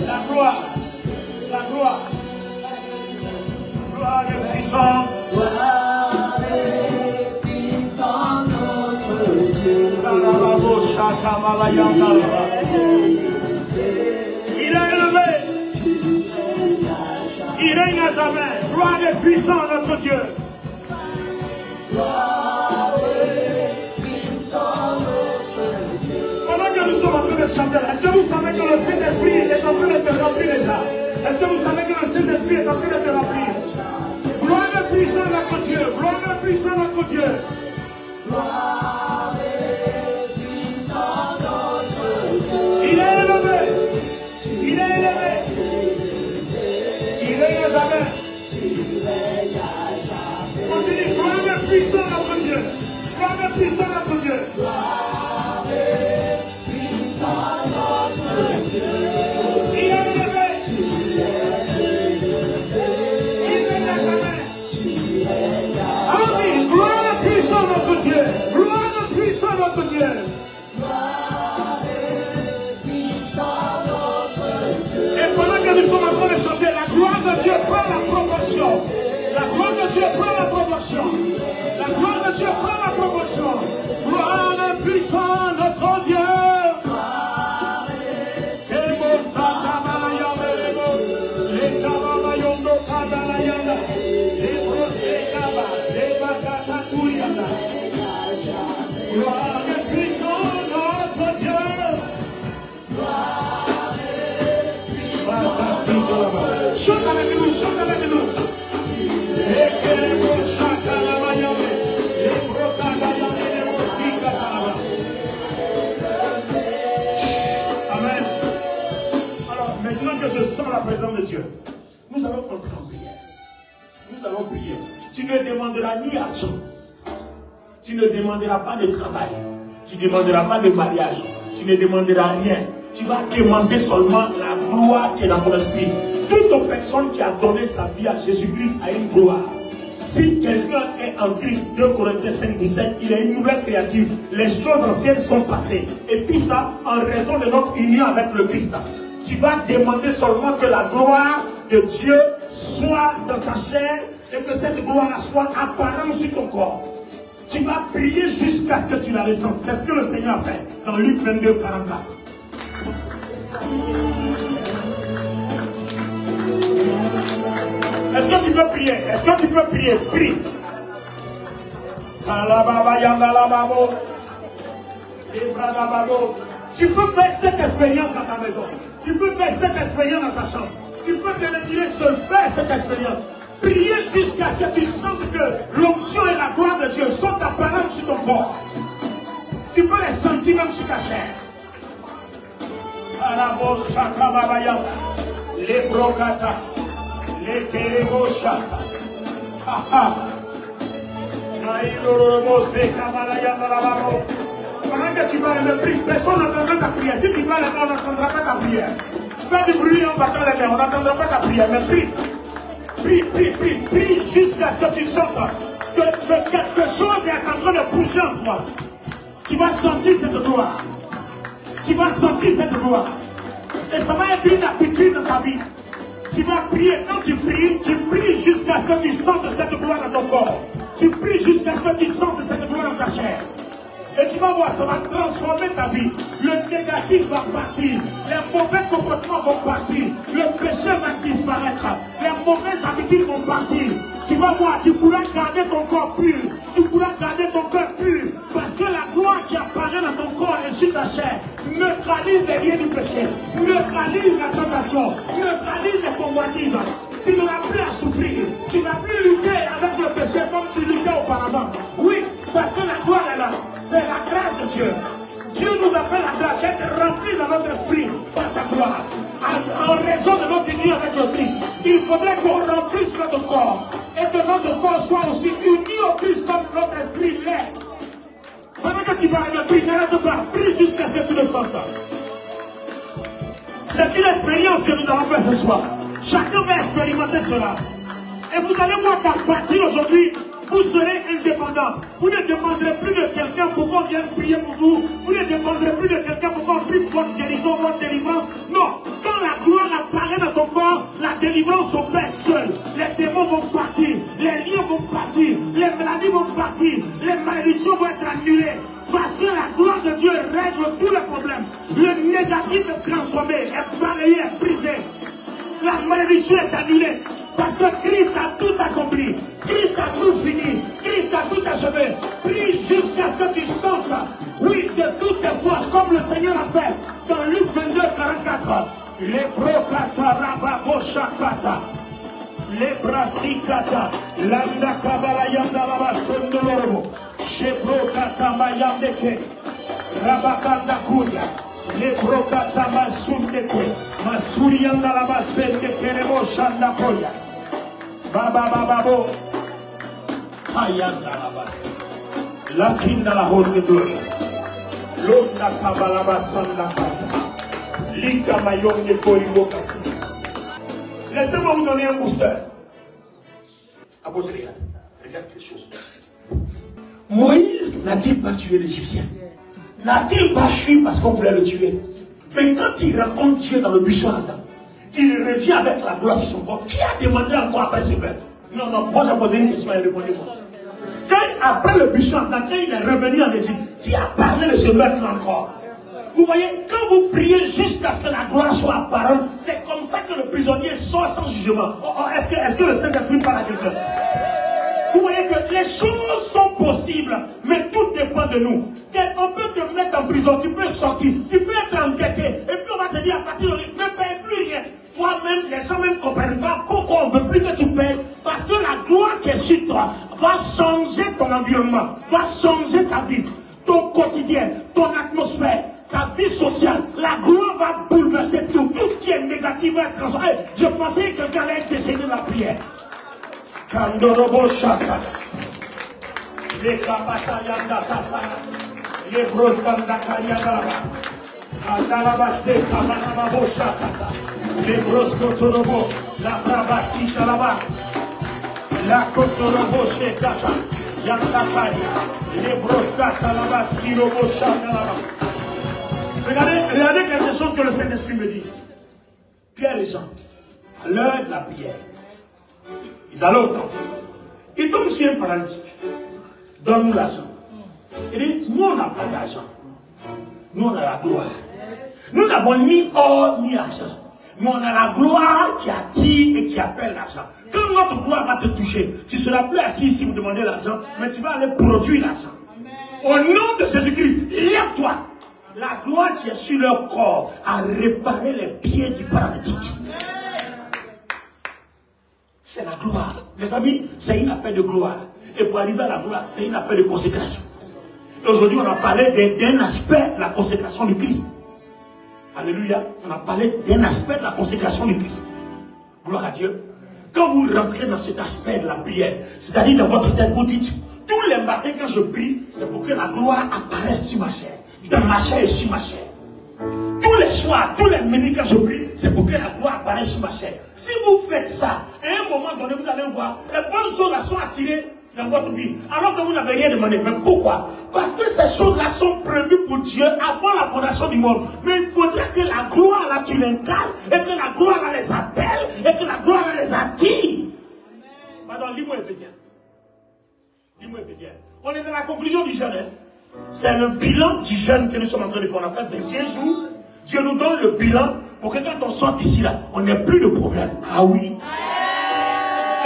La gloire. La gloire. Gloire et puissance. Il est élevé. Il règne à jamais. Gloire et puissant notre Dieu. Pendant que nous sommes en train de chanter, est-ce que vous savez que le Saint-Esprit est en train de te remplir déjà? Est-ce que vous savez que le Saint-Esprit est en train de te remplir? Gloire et puissant notre Dieu. Gloire et puissant notre Dieu. Il est élevé. Il est élevé. Il règne à jamais. Continue. Gloire et puissant notre Dieu. Gloire et puissant notre Dieu. Gloire et puissant notre Dieu. Il est élevé. Il règne à jamais. Allons-y. Gloire et puissant notre Dieu. Gloire et puissant notre Dieu. Nous sommes en train de chanter, la gloire de Dieu prend la proportion. La gloire de Dieu prend la proportion. La gloire de Dieu prend la proportion. Gloire et puissant notre Dieu. Gloire et puissance, notre Dieu. Gloire et puissance. Chante avec nous, chante avec nous. Amen. Alors, maintenant que je sens la présence de Dieu, nous allons entrer en prière. Nous allons prier. Tu ne demanderas ni argent. Tu ne demanderas pas de travail. Tu ne demanderas pas de mariage. Tu ne demanderas rien. Tu vas demander seulement la gloire qui est dans ton esprit. Toute personne qui a donné sa vie à Jésus-Christ a une gloire. Si quelqu'un est en Christ, 2 Corinthiens 5, 17, il est une nouvelle créature. Les choses anciennes sont passées. Et tout ça en raison de notre union avec le Christ. Tu vas demander seulement que la gloire de Dieu soit dans ta chair et que cette gloire soit apparente sur ton corps. Tu vas prier jusqu'à ce que tu la ressentes. C'est ce que le Seigneur a fait dans Luc 22, 44. Est-ce que tu peux prier? Est-ce que tu peux prier? Prie. Tu peux faire cette expérience dans ta maison. Tu peux faire cette expérience dans ta chambre. Tu peux te retirer seul, faire cette expérience. Prier jusqu'à ce que tu sentes que l'onction et la gloire de Dieu sont apparentes sur ton corps. Tu peux les sentir même sur ta chair. Les brocata, les terebochata. Pendant que tu vas le prier, personne n'entendra ta prière. Si tu vas le on n'entendra pas ta prière. Fais du bruit en battant les mains, on n'entendra pas ta prière. Mais prie. Prie jusqu'à ce que tu sentes que quelque chose est en train de bouger en toi. Tu vas sentir cette gloire. Tu vas sentir cette gloire. Et ça va être une habitude dans ta vie. Tu vas prier. Quand tu pries jusqu'à ce que tu sentes cette gloire dans ton corps. Tu pries jusqu'à ce que tu sentes cette gloire dans ta chair. Et tu vas voir, ça va transformer ta vie. Le négatif va partir. Les mauvais comportements vont partir. Le péché va disparaître. Les mauvaises habitudes vont partir. Tu vas voir, tu pourras garder ton corps pur. Tu pourras garder ton cœur pur. Parce que la gloire qui apparaît dans ton corps et sur ta chair neutralise les liens du péché. Neutralise la tentation. Neutralise les convoitises. Tu n'auras plus à souffrir. Tu n'as plus lutter avec le péché comme tu luttais auparavant. Oui, parce que la gloire est là. C'est la grâce de Dieu. Dieu nous appelle à grâce d'être remplis dans notre esprit par sa gloire. En raison de notre union avec le Christ, il faudrait qu'on remplisse notre corps. Et que notre corps soit aussi uni au Christ comme notre esprit l'est. Pendant que tu vas le prier, n'arrête pas. Prie jusqu'à ce que tu le sentes. C'est une expérience que nous allons faire ce soir. Chacun va expérimenter cela. Et vous allez voir qu'à partir d'aujourd'hui, vous serez indépendant. Vous ne demanderez plus de quelqu'un pour qu'on vienne prier pour vous. Vous ne demanderez plus de quelqu'un pour qu'on prie pour votre guérison, votre délivrance. Non. Quand la gloire apparaît dans ton corps, la délivrance s'opère seule. Les démons vont partir. Les liens vont partir. Les maladies vont partir. Les malédictions vont être annulées. Parce que la gloire de Dieu règle tous les problèmes. Le négatif est transformé, est balayé, est brisé. La malédiction est annulée. Parce que Christ a tout accompli. Christ a tout fini. Christ a tout achevé. Prie jusqu'à ce que tu sentes, oui, de toutes tes forces, comme le Seigneur a fait dans Luc 22, 44. Les brocata, rababoshakata, les brasikata, landa kabala yanda laba sondolorobo, shebrokata mayandeke, rabakanda kuya, les brocata masundeke, masuri yanda laba sendeke, rebo shanda koya. Baba bababo ayanda la base la kinda la honte gloria l'onda kabala basanda lika mayonde koribo kasi. Laissez-moi vous donner un booster. Apôtre, regarde quelque chose. Moïse n'a-t-il pas tué l'Égyptien? N'a-t-il pas fui parce qu'on voulait le tuer? Mais quand il rencontre Dieu dans le buisson Adam, il revient avec la gloire sur son corps. Qui a demandé encore après ce maître? Non, moi j'ai posé une question et répondez-moi. Quand après le buisson, quand il est revenu en Égypte, qui a parlé de ce maître encore? Vous voyez, quand vous priez jusqu'à ce que la gloire soit apparente, c'est comme ça que le prisonnier sort sans jugement. Est-ce que le Saint-Esprit parle à quelqu'un? Vous voyez que les choses sont possibles, mais tout dépend de nous. On peut te mettre en prison, tu peux sortir, tu peux être enquêté, et puis on va te dire à partir de ne paye plus rien. Toi-même, les gens même ne comprennent pas pourquoi on ne veut plus que tu payes. Parce que la gloire qui est sur toi va changer ton environnement, va changer ta vie, ton quotidien, ton atmosphère, ta vie sociale. La gloire va bouleverser tout. Tout ce qui est négatif va être transformé. Je pensais que quelqu'un allait déchaîner la prière. Kandorobo Shaka. Les Kapata Yanda Kasana. Les Brosanda Kayandalaba. Andalaba Seka Manababo Shaka. Les Broskotorobo. La Brabaski Talaba. La Kotorobo Shekata. Yanda Kaya. Les Broskata Labaski Robo Shaka. Regardez quelque chose que le Saint-Esprit me dit. Pierre et Jean, à l'heure de la prière, ils allaient au temple. Ils tombent sur un paralytique. Donne-nous l'argent. Il dit, nous on n'a pas d'argent. Nous on a la gloire. Nous n'avons ni or ni argent. Mais on a la gloire qui attire et qui appelle l'argent. Quand notre gloire va te toucher, tu ne seras plus assis ici pour demander l'argent, mais tu vas aller produire l'argent. Au nom de Jésus-Christ, lève-toi. La gloire qui est sur leur corps a réparé les pieds du paralytique. C'est la gloire. Les amis, c'est une affaire de gloire. Et pour arriver à la gloire, c'est une affaire de consécration. Et aujourd'hui, on a parlé d'un aspect de la consécration du Christ. Alléluia. On a parlé d'un aspect de la consécration du Christ. Gloire à Dieu. Quand vous rentrez dans cet aspect de la prière, c'est-à-dire dans votre tête, vous dites, tous les matins quand je prie, c'est pour que la gloire apparaisse sur ma chair. Dans ma chair et sur ma chair. Tous les soirs, tous les midis quand je prie, c'est pour que la gloire apparaisse sur ma chair. Si vous faites ça, à un moment donné, vous allez voir, les bonnes choses là sont attirées dans votre vie. Alors que vous n'avez rien demandé. Mais pourquoi? Parce que ces choses-là sont prévues pour Dieu avant la fondation du monde. Mais il faudrait que la gloire là, tu l'incarnes, et que la gloire là les appelle, et que la gloire là les attire. Pardon, lis-moi Éphésiens. Lis-moi Éphésiens. On est dans la conclusion du jeûne. Hein? C'est le bilan du jeûne que nous sommes en train de faire. On a fait 21 jours. Dieu nous donne le bilan pour que quand on sort ici, là, on n'ait plus de problème. Ah oui.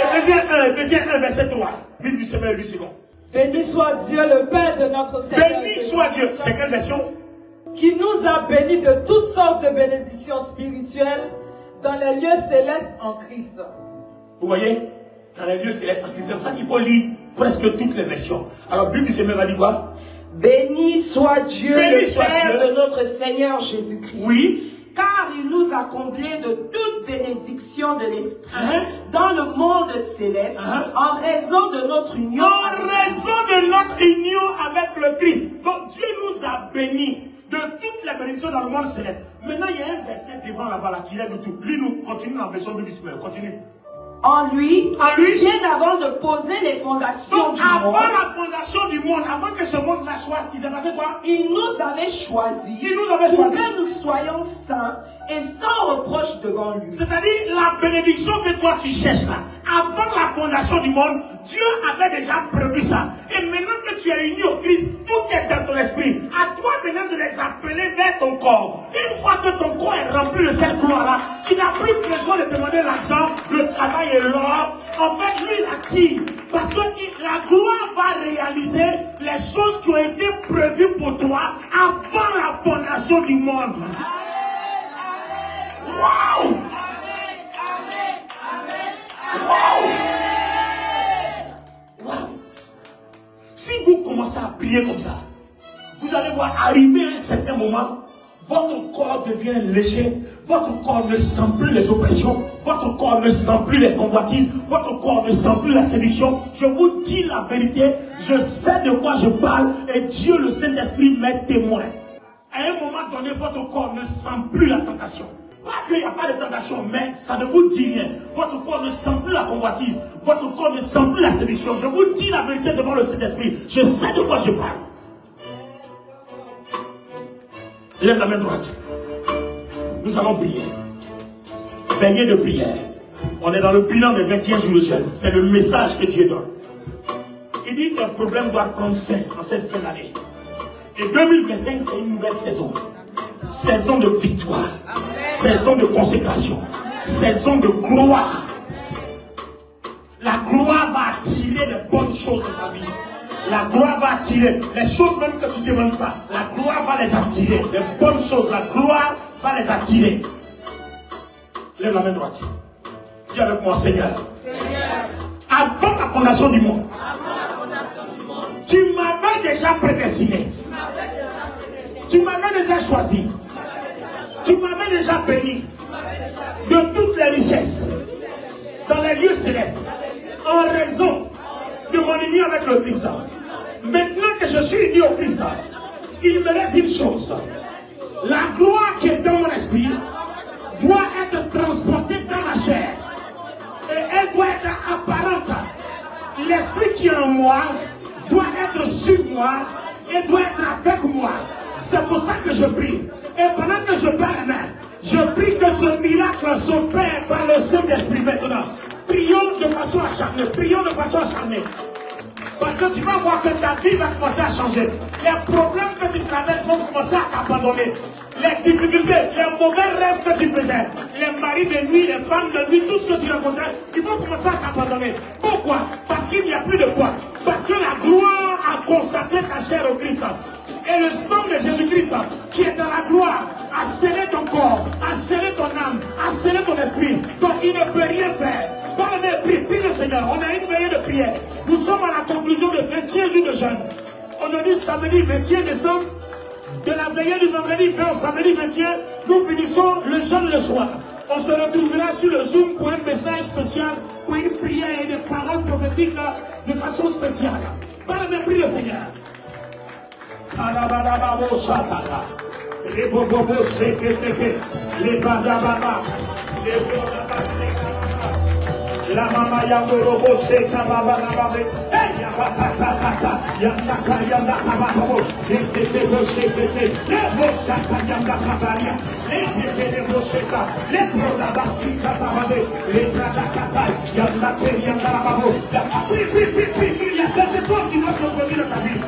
Éphésiens 1, verset 3. Bible du Seigneur, 8 secondes. Béni soit Dieu, le Père de notre Seigneur. Béni soit Dieu. C'est quelle version? Qui nous a bénis de toutes sortes de bénédictions spirituelles dans les lieux célestes en Christ. Vous voyez? Dans les lieux célestes en Christ. C'est pour ça qu'il faut lire presque toutes les versions. Alors, Bible du Seigneur va dire quoi? Béni soit Dieu, Béni le soit Père Dieu. de notre Seigneur Jésus-Christ. Oui. Car il nous a comblés de toute bénédiction de l'Esprit dans le monde céleste en raison de notre union. En raison de notre union avec le Christ. Donc Dieu nous a bénis de toutes les bénédictions dans le monde céleste. Maintenant, il y a un verset devant là-bas là, qui règle tout. Lis-nous, continue dans la version de l'Ismaël. Continue. En lui, bien avant de poser les fondations du avant monde, la fondation du monde, avant que ce monde-là soit, il s'est passé quoi? il nous avait choisis pour pour que nous soyons saints et sans reproche devant lui. C'est-à-dire la bénédiction que toi tu cherches là, avant la fondation du monde, Dieu avait déjà prévu ça. Et maintenant que tu es uni au Christ, tout est dans ton esprit. À toi maintenant de les appeler vers ton corps. Une fois que ton corps est rempli de cette gloire-là, tu n'as plus besoin de demander l'argent, le travail et l'or. En fait, lui, il attire. Parce que la gloire va réaliser les choses qui ont été prévues pour toi avant la fondation du monde. Waouh! Waouh! Si vous commencez à prier comme ça, vous allez voir arriver à un certain moment, votre corps devient léger, votre corps ne sent plus les oppressions, votre corps ne sent plus les convoitises, votre corps ne sent plus la séduction. Je vous dis la vérité, je sais de quoi je parle et Dieu le Saint-Esprit m'est témoin. À un moment donné, votre corps ne sent plus la tentation. Pas qu'il n'y a pas de tentation, mais ça ne vous dit rien. Votre corps ne sent plus la convoitise, votre corps ne sent plus la séduction. Je vous dis la vérité devant le Saint-Esprit, je sais de quoi je parle. Lève la main droite. Nous allons prier. Veillée de prière. On est dans le bilan des 21 jours de jeûne. C'est le message que Dieu donne. Il dit qu'un problème doit prendre fin en cette fin d'année. Et 2025, c'est une nouvelle saison. Saison de victoire. Saison de consécration. Saison de gloire. La gloire va attirer les bonnes choses de ta vie. La gloire va attirer les choses même que tu ne demandes pas. La gloire va les attirer. Les bonnes choses, la gloire va les attirer. Lève la main droite. Dis avec moi, Seigneur. Avant la fondation du monde, tu m'avais déjà prédestiné. Tu m'avais déjà choisi. Tu m'avais déjà béni de toutes les richesses dans les lieux célestes en raison de mon union avec le Christ. Maintenant que je suis uni au Christ, il me laisse une chose. La gloire qui est dans mon esprit doit être transportée dans la chair. Et elle doit être apparente. L'esprit qui est en moi doit être sur moi et doit être avec moi. C'est pour ça que je prie. Et pendant que je parle, je prie que ce miracle s'opère par le Saint-Esprit maintenant. Prions de façon acharnée. Prions de façon acharnée. Parce que tu vas voir que ta vie va commencer à changer. Les problèmes que tu traverses vont commencer à t'abandonner. Les difficultés, les mauvais rêves que tu faisais, les maris de nuit, les femmes de nuit, tout ce que tu rencontrais, ils vont commencer à t'abandonner. Pourquoi? Parce qu'il n'y a plus de poids. Parce que la gloire a consacré ta chair au Christ. Et le sang de Jésus-Christ qui est dans la gloire a scellé ton corps, a scellé ton âme, a scellé ton esprit. Donc il ne peut rien faire. Prie le Seigneur. On a une veillée de prière. Nous sommes à la conclusion de 21 jours de jeûne. Aujourd'hui, samedi 21 décembre, de la veillée du vendredi 20 au samedi 21, nous finissons le jeûne le soir. On se retrouvera sur le Zoom pour un message spécial, pour une prière et des paroles prophétiques de façon spéciale. Prie le Seigneur. Les bobos seketeke, les badababa, les bodabaseka, la mama yamorobo sheka baba babe, hey yakata kata, yakaka yandaka babo, les tete boshekete, les bosaka yandaka baria, les tete bosheka, les bodabasika babe, les bradakata yandaka yandaka babo. Il y a quelque chose qui doit se produire dans ta vie.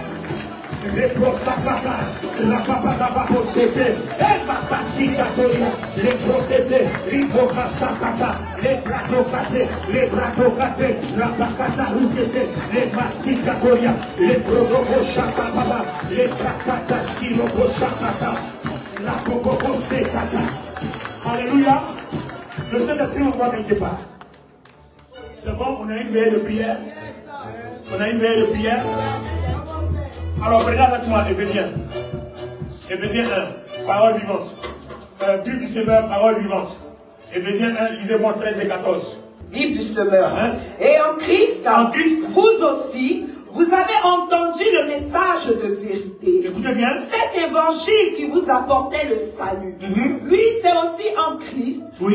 Les prosacata, la papa possédée, les papasicatoria, les protétés, les bocasacata, les bradocate, les bradocate, la pacata rouquete, les massicatoria, les prodobochacata, les pracata skilobochacata, la popobosecata. Alléluia. Le Saint-Esprit on voit quelque part. C'est bon, on a une veille de prière. On a une veille de prière. Alors, regarde avec moi, Éphésiens. Éphésiens 1, parole vivante. Bible du Semeur, parole vivante. Éphésiens 1, lisez-moi 13 et 14. Bible du Semeur. Et en Christ, vous aussi, vous avez entendu le message de vérité. Écoutez bien. Cet évangile qui vous apportait le salut. Oui, c'est aussi en Christ que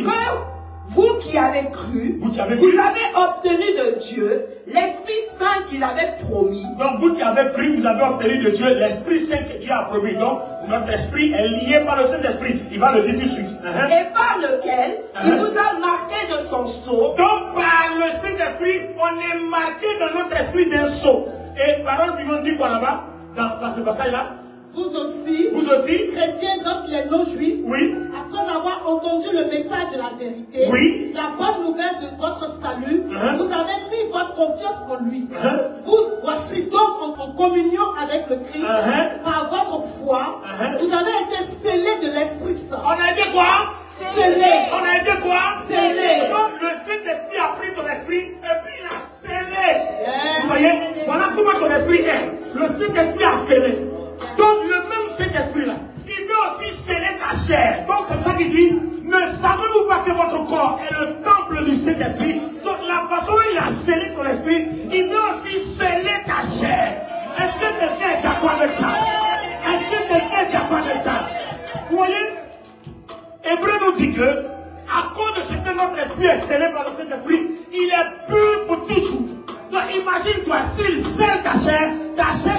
vous qui avez cru, vous avez obtenu de Dieu l'Esprit Saint qu'il avait promis. Donc vous qui avez cru, vous avez obtenu de Dieu l'Esprit Saint que Dieu a promis. Donc notre esprit est lié par le Saint-Esprit. Il va le dire tout de suite. Et par lequel il vous a marqué de son sceau. Donc par le Saint-Esprit, on est marqué dans notre esprit d'un sceau. Et parole vivante dit quoi là-bas, dans ce passage-là? Vous aussi, chrétiens donc les non-juifs, après avoir entendu le message de la vérité, la bonne nouvelle de votre salut, vous avez mis votre confiance en lui. Vous voici donc en communion avec le Christ, par votre foi, vous avez été scellés de l'Esprit Saint. On a été quoi? Scellés. On a été quoi? Scellés. Donc le Saint-Esprit a pris ton esprit et puis il a scellé. Vous voyez, voilà comment ton esprit est. Le Saint-Esprit a scellé. Donc le même Saint-Esprit là, il veut aussi sceller ta chair. Donc c'est ça qu'il dit, ne savez-vous pas que votre corps est le temple du Saint-Esprit? Donc la façon dont il a scellé ton esprit, il veut aussi sceller ta chair. Est-ce que quelqu'un est d'accord avec ça? Est-ce que quelqu'un est d'accord avec ça? Vous voyez, Hébreu nous dit que, à cause de ce que notre esprit est scellé par le Saint-Esprit, il est pur pour toujours. Donc imagine-toi, s'il scelle ta chair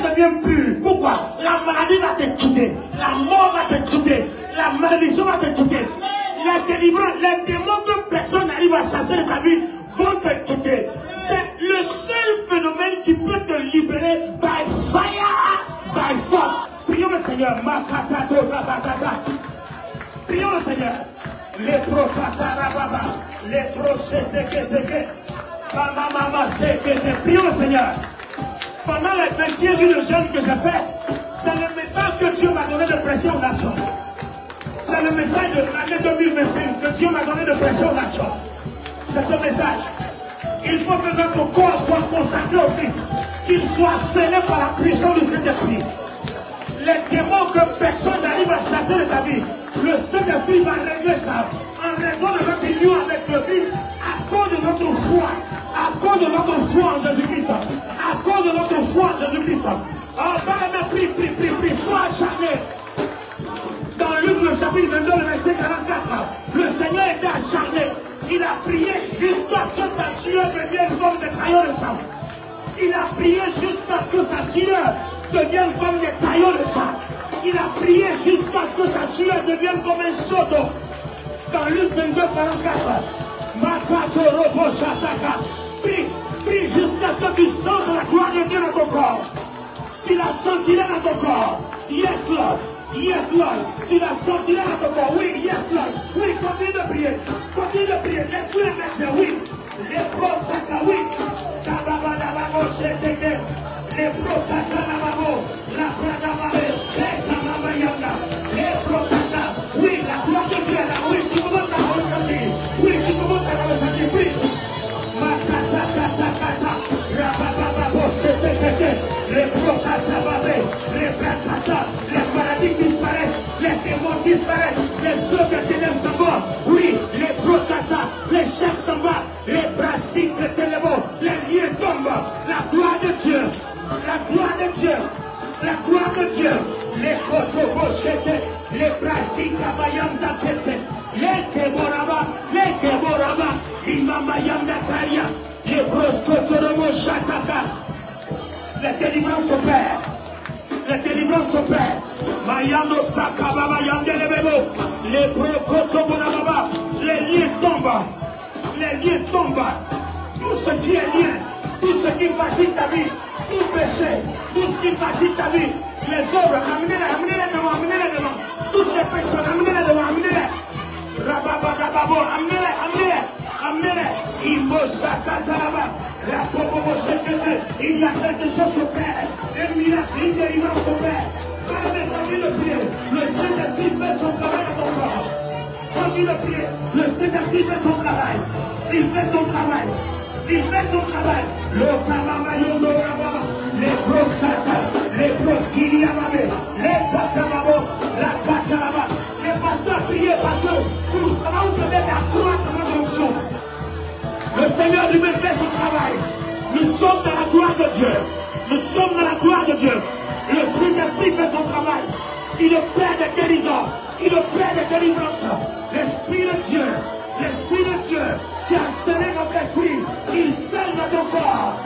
devient pure. Pourquoi? La maladie va te quitter, la mort va te quitter, la malédiction va te quitter. Les délivrants, les démons que personne n'arrive à chasser de ta vie vont te quitter. C'est le seul phénomène qui peut te libérer by fire, by force. Prions le Seigneur. Prions le Seigneur. Les prokatarababa, les procheteketeke. Prions le Seigneur. Pendant les 21 jours de jeûne que j'ai fait, c'est le message que Dieu m'a donné de prêcher aux nations. C'est le message de l'année 2025 que Dieu m'a donné de prêcher aux nations. C'est ce message. Il faut que notre corps soit consacré au Christ. Qu'il soit scellé par la puissance du Saint-Esprit. Les démons que personne n'arrive à chasser de ta vie, le Saint-Esprit va régler ça. En raison de notre union avec le Christ, à cause de notre foi. À cause de notre foi en Jésus-Christ. À cause de notre foi en Jésus-Christ. Oh, prie, sois acharné. Dans Luc le chapitre 22, le verset 44, le Seigneur était acharné. Il a prié jusqu'à ce que sa sueur devienne comme des caillots de sang. Il a prié jusqu'à ce que sa sueur devienne comme des caillots de sang. Il a prié jusqu'à ce que sa sueur devienne comme un seau d'eau. Dans Luc 22, 44, prie jusqu'à ce que tu sentes la gloire de Dieu dans ton corps. Tu la sentiras dans ton corps. Yes, Lord. Yes, Lord. Tu la sentiras dans ton corps. Oui, yes, Lord. Oui, continue de prier. Continue de prier. Laisse-lui émerger. Oui. Les prosaka, oui. Les protata, la pradamare, les protata. Oui, la gloire de Dieu est là. Oui, tu commences à ressentir. Oui, tu commences à ressentir. Oui. Les protata, les protata, les maladies disparaissent, les démons disparaissent, les œuvres de ténèbres s'en vont. Oui, les protata, les chefs s'en vont, les brassiques de ténèbres, les liens tombent. La gloire de Dieu, la gloire de Dieu, la gloire de Dieu. Les kotobochete, les brassiques abayanda kete, les keboraba, imamayanda taria, les broskotoromo shataka. Les délivrances opèrent. Les délivrances opèrent. Mayano sakababa yandelebebo. Les brokotobonababa. Les liens tombent. Les liens tombent. Tout ce qui est lien, tout ce qui fatigue ta vie, tout péché, tout ce qui fatigue ta vie, les œuvres, amenez-les devant. Toutes les personnes, amenez-les devant, amenez-les. Rababagababo, amenez-les. Imosakataraba. La popo secrétaire, il y a quelque chose au Père, un miracle, une délivrance au Père. Continue de prier, le Saint-Esprit fait son travail dans ton corps. Continue de prier, le Saint-Esprit fait son travail. Il fait son travail. Il fait son travail. Le Kamamayondo Rababa, les prosata, les proskiriamame, les katamabo, la kataraba. Les pasteurs priez parce que ça va vous permettre d'accroître votre fonction. Le Seigneur lui-même fait son travail. Nous sommes dans la gloire de Dieu. Nous sommes dans la gloire de Dieu. Le Saint-Esprit fait son travail. Il opère des guérisons. Il opère des délivrances. L'Esprit de Dieu qui a scellé notre esprit, il scelle notre corps.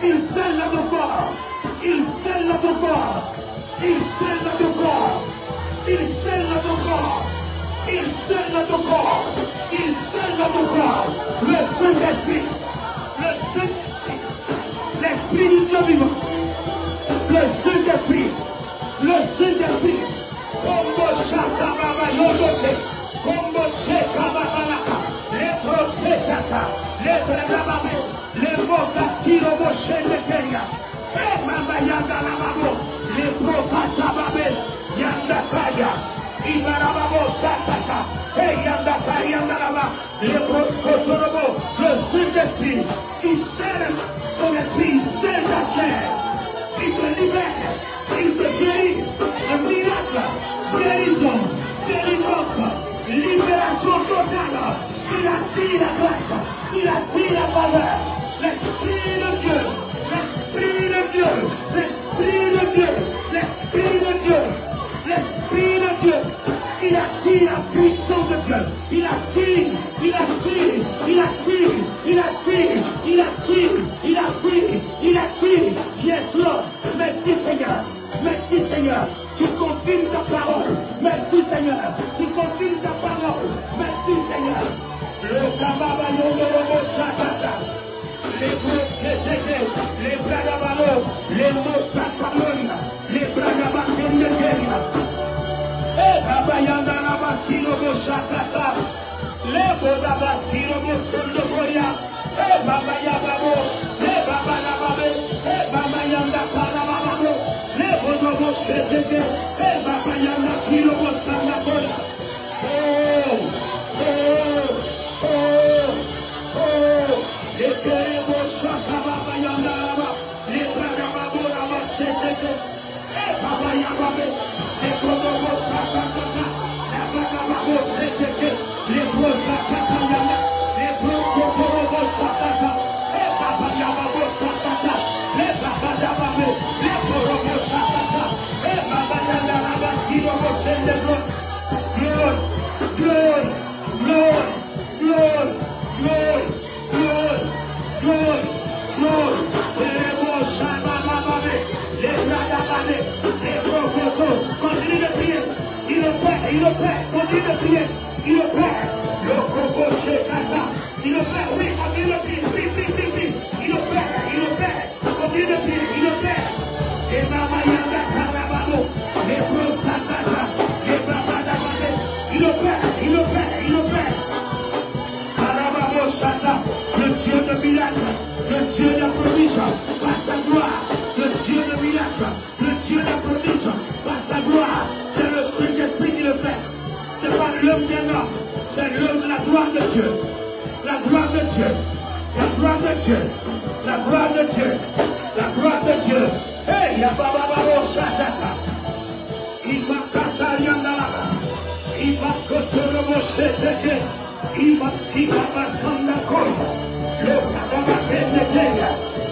Il scelle notre corps. Il scelle notre corps. Il scelle notre corps. Il scelle notre corps. Il scelle notre corps. Il scelle notre corps. Le Saint-Esprit. Le Saint-Esprit. L'Esprit du Dieu vivant. Le Saint-Esprit. Le Saint-Esprit. Combo Shaka Baba Yodote. Combo Sheka Babalaka. Les Prosetaka. Les Bradabame. Les Bokastiro Boshende Kenya. Et Mama Yanda Lamabo. Les Prokachababe. Yanda Kaya. Ibarababo Shataka, Yandaka Yandaraba, les Broskotorobo, le Saint-Esprit, il scelle ton esprit, il scelle ta chair, il te libère, il te guérit, un miracle, guérison, délivrance, libération totale, il attire la grâce, il attire la valeur, l'Esprit de Dieu, l'Esprit de Dieu, l'Esprit de Dieu, l'Esprit de Dieu. L'Esprit de Dieu, il attire la puissance de Dieu. Il attire. Yes, Lord. Merci, Seigneur. Merci, Seigneur. Tu confirmes ta parole. Merci, Seigneur. Tu confirmes ta parole. Merci, Seigneur. Le Kababayo Robo Shatata. Les Brosketé, les Bradabalo, les Mosakamonda, les Bradabakendekeria. Et Babayanda Nabaskino Boshakata. Les Bodabaskino Bosondo Koria. Et Babaya Babo. Et Babanababe. Et Babayanda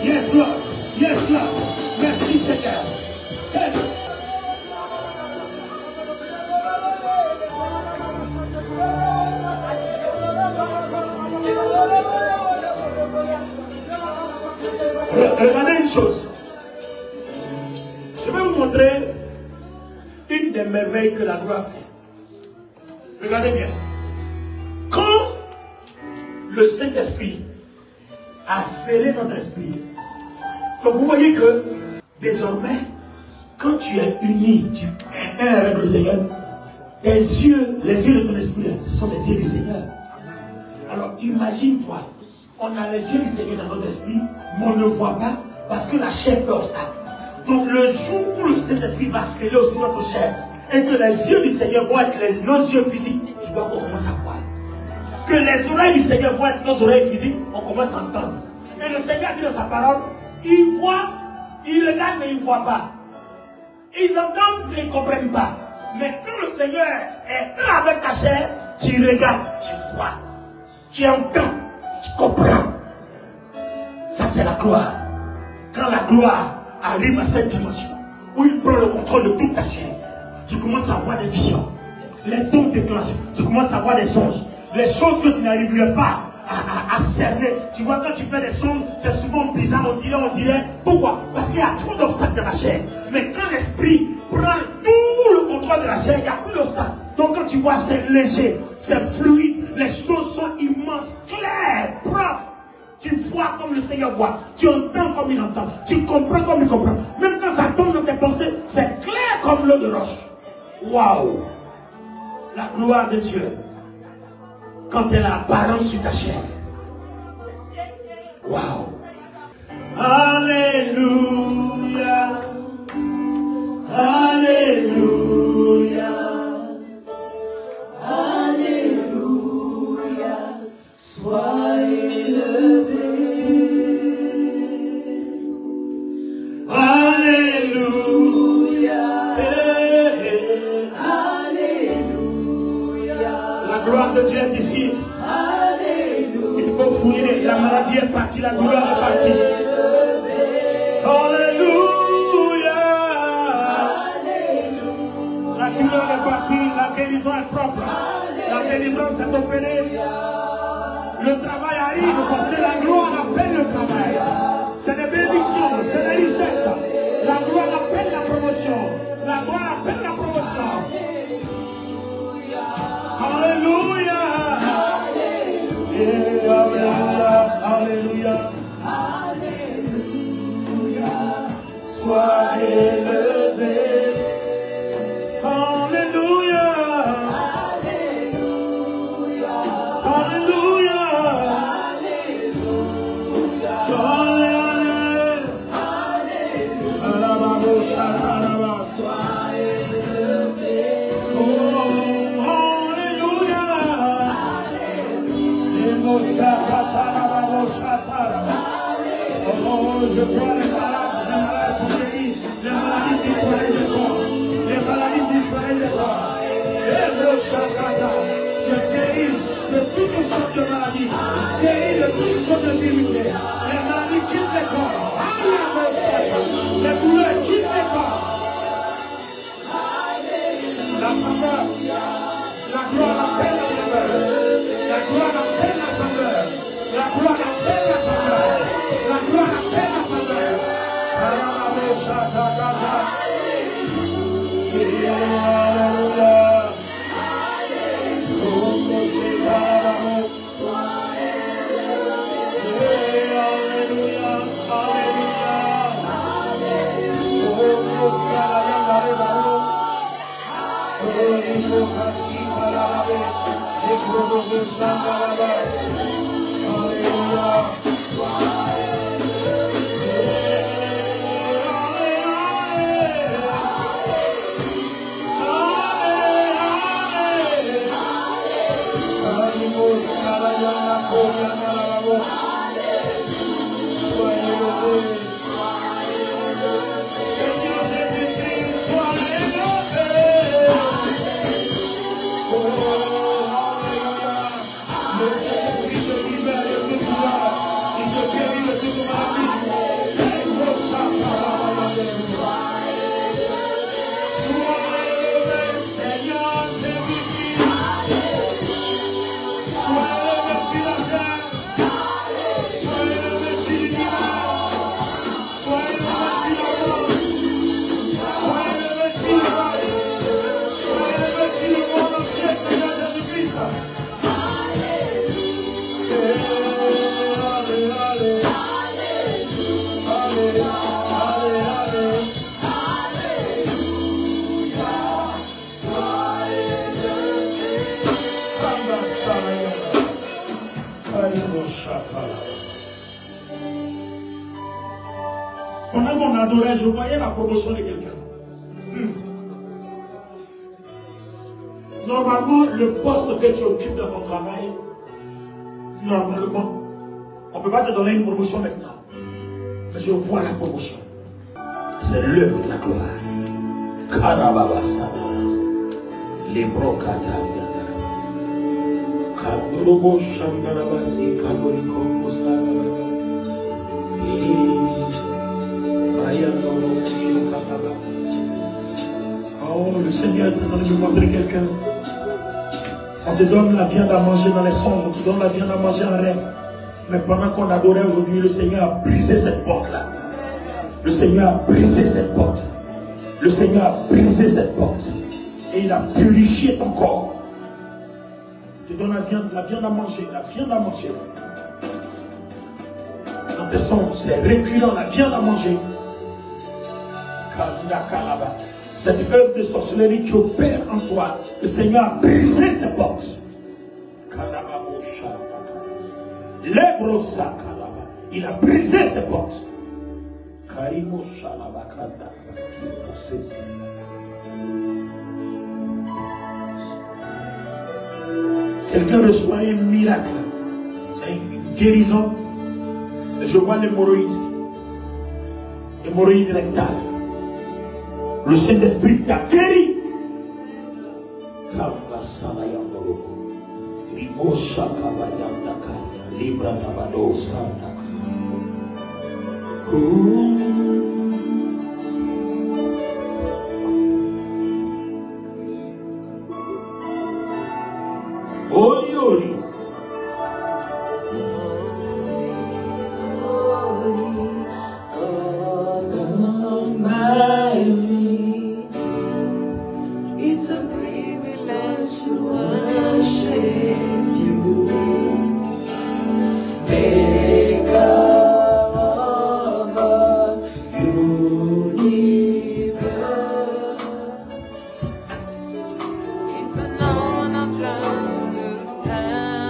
Yes, Lord. Yes, Lord. Merci, Seigneur. Hey. Regardez une chose. Je vais vous montrer une des merveilles que la gloire fait. Regardez bien. Quand le Saint-Esprit a scellé notre esprit, donc vous voyez que désormais, quand tu es uni, tu es un avec le Seigneur, tes yeux, les yeux de ton esprit, ce sont les yeux du Seigneur. Alors imagine-toi, on a les yeux du Seigneur dans notre esprit, mais on ne voit pas parce que la chair fait obstacle. Donc le jour où le Saint-Esprit va sceller aussi notre chair, et que les yeux du Seigneur vont être nos yeux physiques, tu vois qu'on commence à voir. Que les oreilles du Seigneur vont être nos oreilles physiques, on commence à entendre. Et le Seigneur dit dans sa parole, ils voient, ils regardent mais ils ne voient pas. Ils entendent mais ils ne comprennent pas. Mais quand le Seigneur est un avec ta chair, tu regardes, tu vois, tu entends, tu comprends. Ça c'est la gloire. Quand la gloire arrive à cette dimension, où il prend le contrôle de toute ta chair, tu commences à avoir des visions. Les dons déclenchent, tu commences à avoir des songes. Les choses que tu n'arriverais pas à cerner. Tu vois, quand tu fais des songes, c'est souvent bizarre, on dirait. Pourquoi? Parce qu'il y a trop d'obstacles dans la chair. Mais quand l'esprit prend tout le contrôle de la chair, il n'y a plus d'obstacles. Donc quand tu vois, c'est léger, c'est fluide, les choses sont immenses, claires, propres. Tu vois comme le Seigneur voit, tu entends comme il entend, tu comprends comme il comprend. Même quand ça tombe dans tes pensées, c'est clair comme l'eau de roche. Waouh! La gloire de Dieu, quand elle a apparence sur ta chair. Waouh! Alléluia! Alléluia! Alléluia! Sois élevé. Alléluia! Alléluia! La gloire de Dieu est ici. Alléluia! Il faut fouiller, la maladie est partie, la douleur est partie. Alléluia! Alléluia! La douleur est partie, la guérison est propre. La délivrance est opérée. Le travail arrive parce que la gloire appelle le travail. C'est des bénédictions, c'est des richesses. La gloire appelle la promotion. La gloire appelle la promotion. Alléluia. Alléluia. Alléluia. Alléluia. Sois élevé. Alléluia. Alléluia. Alléluia. sois élevé. Oh, alléluia. Oh, je vois les malades sont guéris, les maladies disparaissent de corps, les maladies disparaissent de corps. Je guéris de toutes sortes de maladies, guéris de toutes sortes de vérités. Les maladies quittent les corps, les douleurs quittent les corps. La faveur, la gloire appelle la faveur, la gloire appelle la faveur, la gloire appelle la faveur, la gloire appelle la faveur. Pendant qu'on adorait, je voyais la promotion de quelqu'un. Normalement, le poste que tu occupes dans ton travail, normalement, on ne peut pas te donner une promotion maintenant. Mais je vois la promotion. C'est l'œuvre de la gloire. Karababasana. Les brocata. Kaburobo Shandarabasi Kaburiko Musana. Oh, le Seigneur est en train de me montrer quelqu'un. On te donne la viande à manger dans les songes, on te donne la viande à manger en rêve. Mais pendant qu'on adorait aujourd'hui, le Seigneur a brisé cette porte-là. Le Seigneur a brisé cette porte. Le Seigneur a brisé cette porte. Et il a purifié ton corps. Il te donne la viande à manger, la viande à manger. Dans tes songes, c'est récurrent, la viande à manger. Cette œuvre de sorcellerie qui opère en toi, le Seigneur a brisé ses portes. Il a brisé ses portes. Quelqu'un reçoit un miracle, c'est une guérison. Je vois l'hémorroïde rectale. Le Saint-Esprit t'a guéri. Oli, oli. It's an honor just to stand.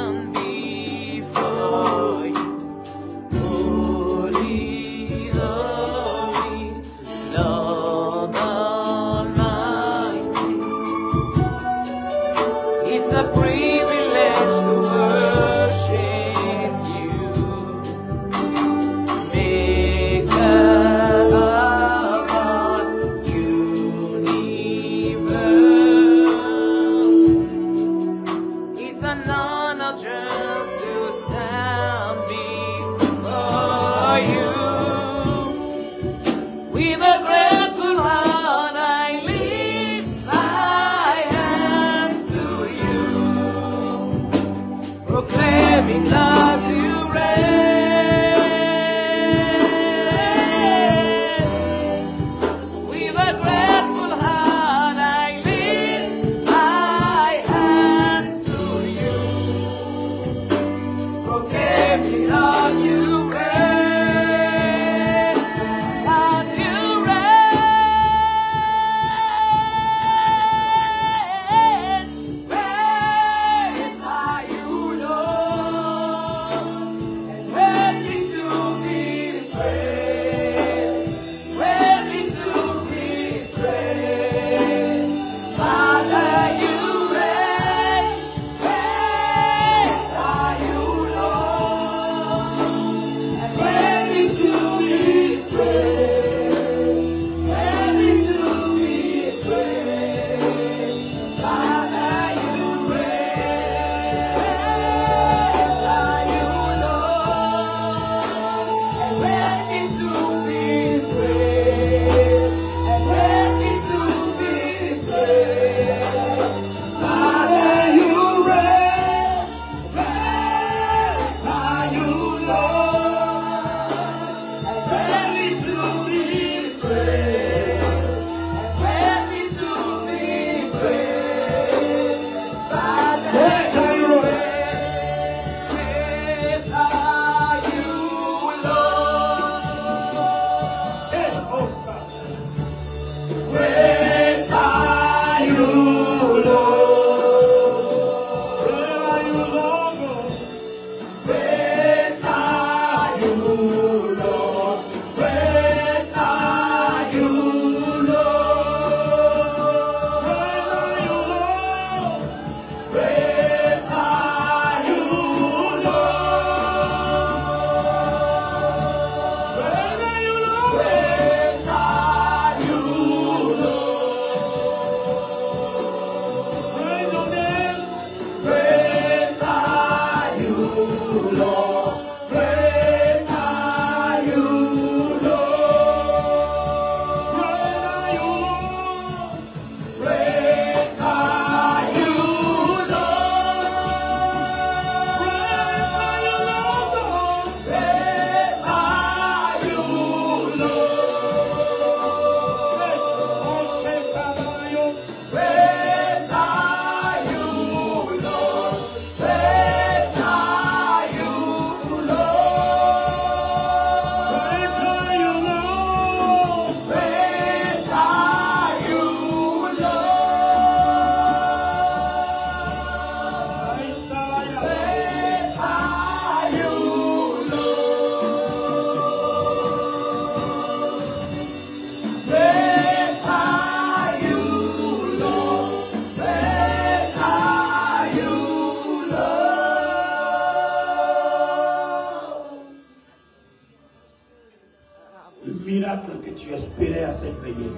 tu espérais à cette veillée,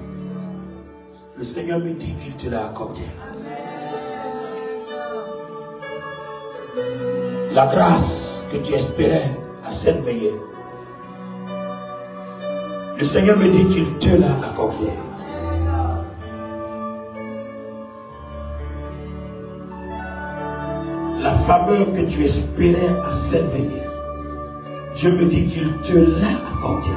le Seigneur me dit qu'il te l'a accordé. La grâce que tu espérais à cette veillée, le Seigneur me dit qu'il te l'a accordé. La faveur que tu espérais à cette veillée, Dieu me dit qu'il te l'a accordé.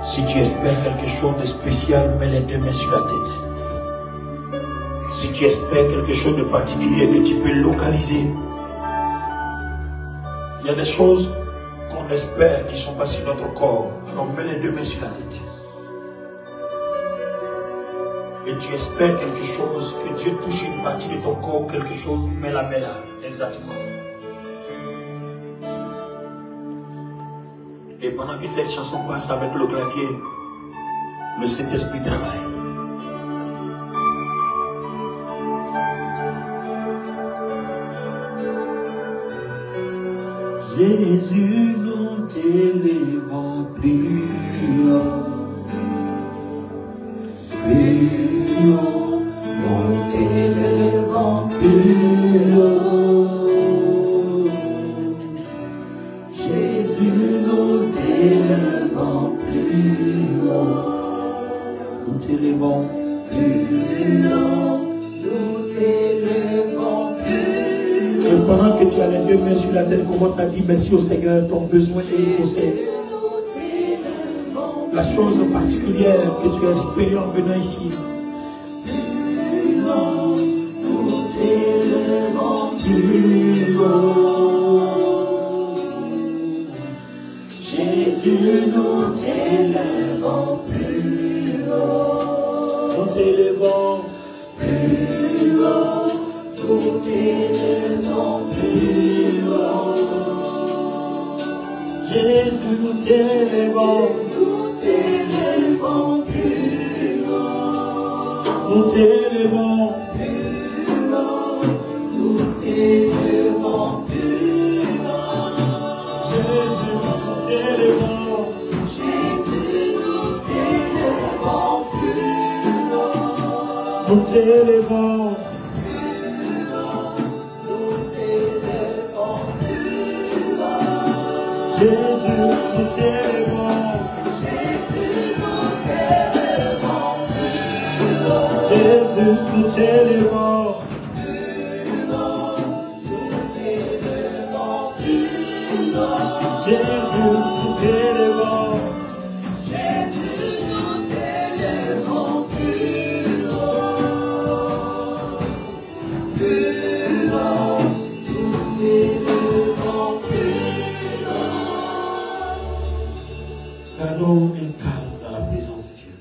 Si tu espères quelque chose de spécial, mets les deux mains sur la tête. Si tu espères quelque chose de particulier que tu peux localiser, il y a des choses qu'on espère qui ne sont pas sur notre corps. Alors mets les deux mains sur la tête. Et tu espères quelque chose, que Dieu touche une partie de ton corps, quelque chose, mets la main là, exactement. Et pendant que cette chanson passe avec le clavier, le Saint-Esprit travaille. Jésus, nous t'élèvons plus haut, nous t'élèvons plus haut. Jésus, nous t'élèvons plus haut, nous t'élèvons plus haut, nous t'élèvons plus haut. Et pendant que tu as les deux mains sur la tête, commence à dire merci au Seigneur, ton besoin est exaucé. La chose particulière que tu as espérée en venant ici. Nous t'élèvons plus haut. Jésus, nous t'élèvons plus haut. Nous t'élèvons plus haut. Nous t'élèvons plus haut. Jésus, nous t'élèvons. Nous t'élèvons plus haut. Nous t'élèvons plus haut. Nous t'élèvons plus haut. Jésus, nous t'élèvons. Jésus, nous t'élèvons plus haut. Nous t'élèvons. Jésus, nous t'élèvons. Jésus, nous t'élèvons plus haut. Jésus, nous t'élèvons plus haut. Nous t'élèvons plus haut. Jésus, nous t'élèvons. Jésus, nous t'élèvons plus haut. Plus haut, nous t'élèvons plus haut. Allons et calme dans la présence de Dieu.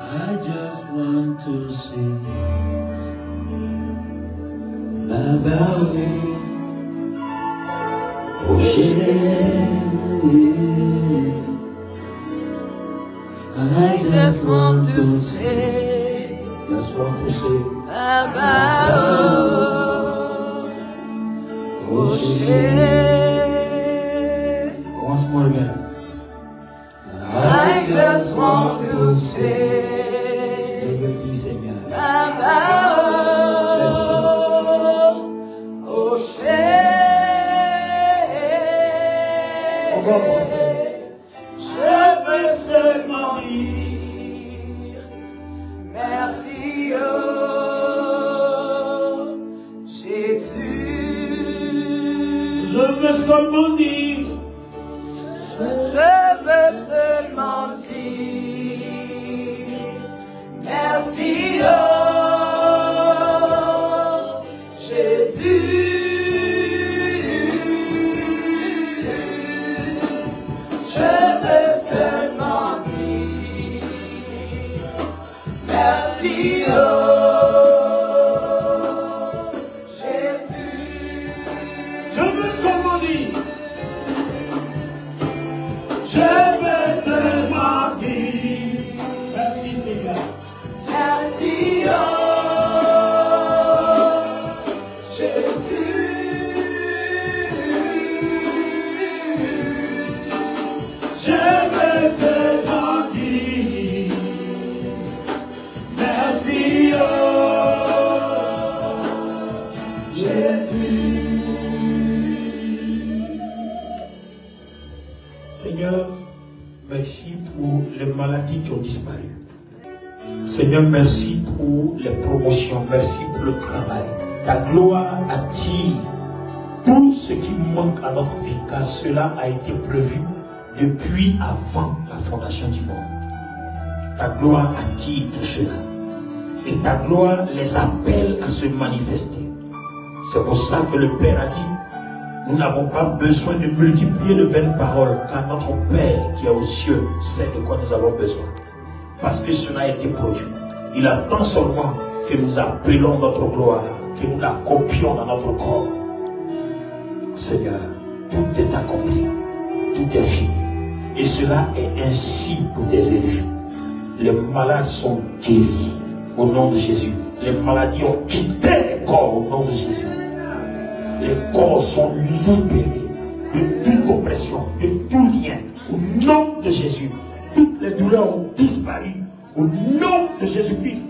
I just want to sing about you. Oh, I just want to say, about O'Shea. Once more again. I just want to say about O'Shea. Je veux seulement dire merci, oh Jésus. Je veux seulement dire, je veux seulement dire merci, oh Jésus. Je Merci, oh Jésus. Je veux seulement dire, je veux seulement dire, merci Seigneur. Merci, oh Jésus. Je veux seulement dire, merci oh Jésus. Seigneur, merci pour les maladies qui ont disparu. Seigneur, merci pour les promotions, merci pour le travail. Ta gloire attire tout ce qui manque à notre vie, car cela a été prévu depuis avant la fondation du monde. Ta gloire attire tout cela. Et ta gloire les appelle à se manifester. C'est pour ça que le Père a dit, nous n'avons pas besoin de multiplier de vaines paroles, car notre Père qui est aux cieux sait de quoi nous avons besoin. Parce que cela a été produit. Il attend seulement que nous appelons notre gloire, que nous la copions dans notre corps. Seigneur, tout est accompli, tout est fini. Et cela est ainsi pour tes élus. Les malades sont guéris au nom de Jésus. Les maladies ont quitté les corps au nom de Jésus. Les corps sont libérés de toute oppression, de tout lien au nom de Jésus. Toutes les douleurs ont disparu au nom de Jésus-Christ.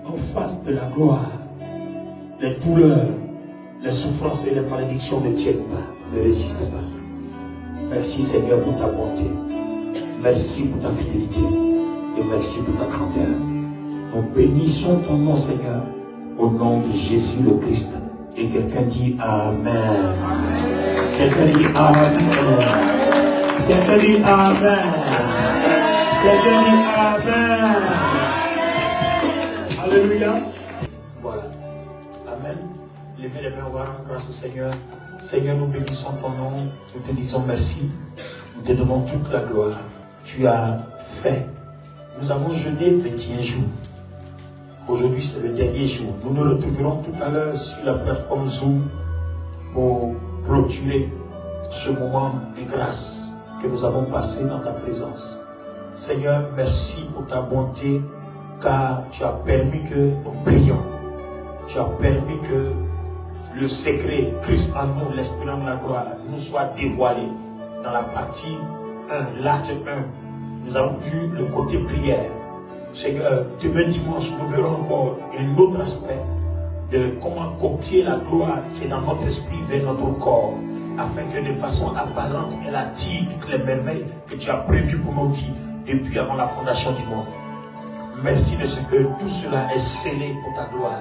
En face de la gloire, les douleurs, les souffrances et les malédictions ne tiennent pas, ne résistent pas. Merci Seigneur pour ta bonté. Merci pour ta fidélité. Et merci pour ta grandeur. Nous bénissons ton nom Seigneur au nom de Jésus le Christ. Et quelqu'un dit Amen. Quelqu'un dit Amen. Quelqu'un dit Amen. Quelqu'un dit Amen. Alléluia. Voilà. Amen. Levez les mains, on va rendre grâce au Seigneur. Seigneur, nous bénissons ton nom. Nous te disons merci. Nous te donnons toute la gloire. Tu as fait. Nous avons jeûné 21 jours. Aujourd'hui, c'est le dernier jour. Nous nous retrouverons tout à l'heure sur la plateforme Zoom pour clôturer ce moment de grâce que nous avons passé dans ta présence. Seigneur, merci pour ta bonté, car tu as permis que nous prions. Tu as permis que le secret, Christ en nous, l'espérance de la gloire, nous soit dévoilé. Dans la partie 1, l'acte 1, nous avons vu le côté prière. Seigneur, demain dimanche, nous verrons encore un autre aspect de comment copier la gloire qui est dans notre esprit vers notre corps, afin que de façon apparente, elle attire toutes les merveilles que tu as prévues pour nos vies depuis avant la fondation du monde. Merci de ce que tout cela est scellé pour ta gloire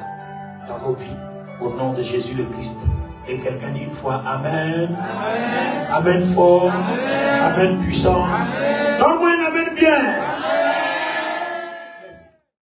dans nos vies, au nom de Jésus le Christ. Et quelqu'un dit une fois Amen. Amen. Amen fort. Amen, amen puissant. Donne-moi un Amen bien.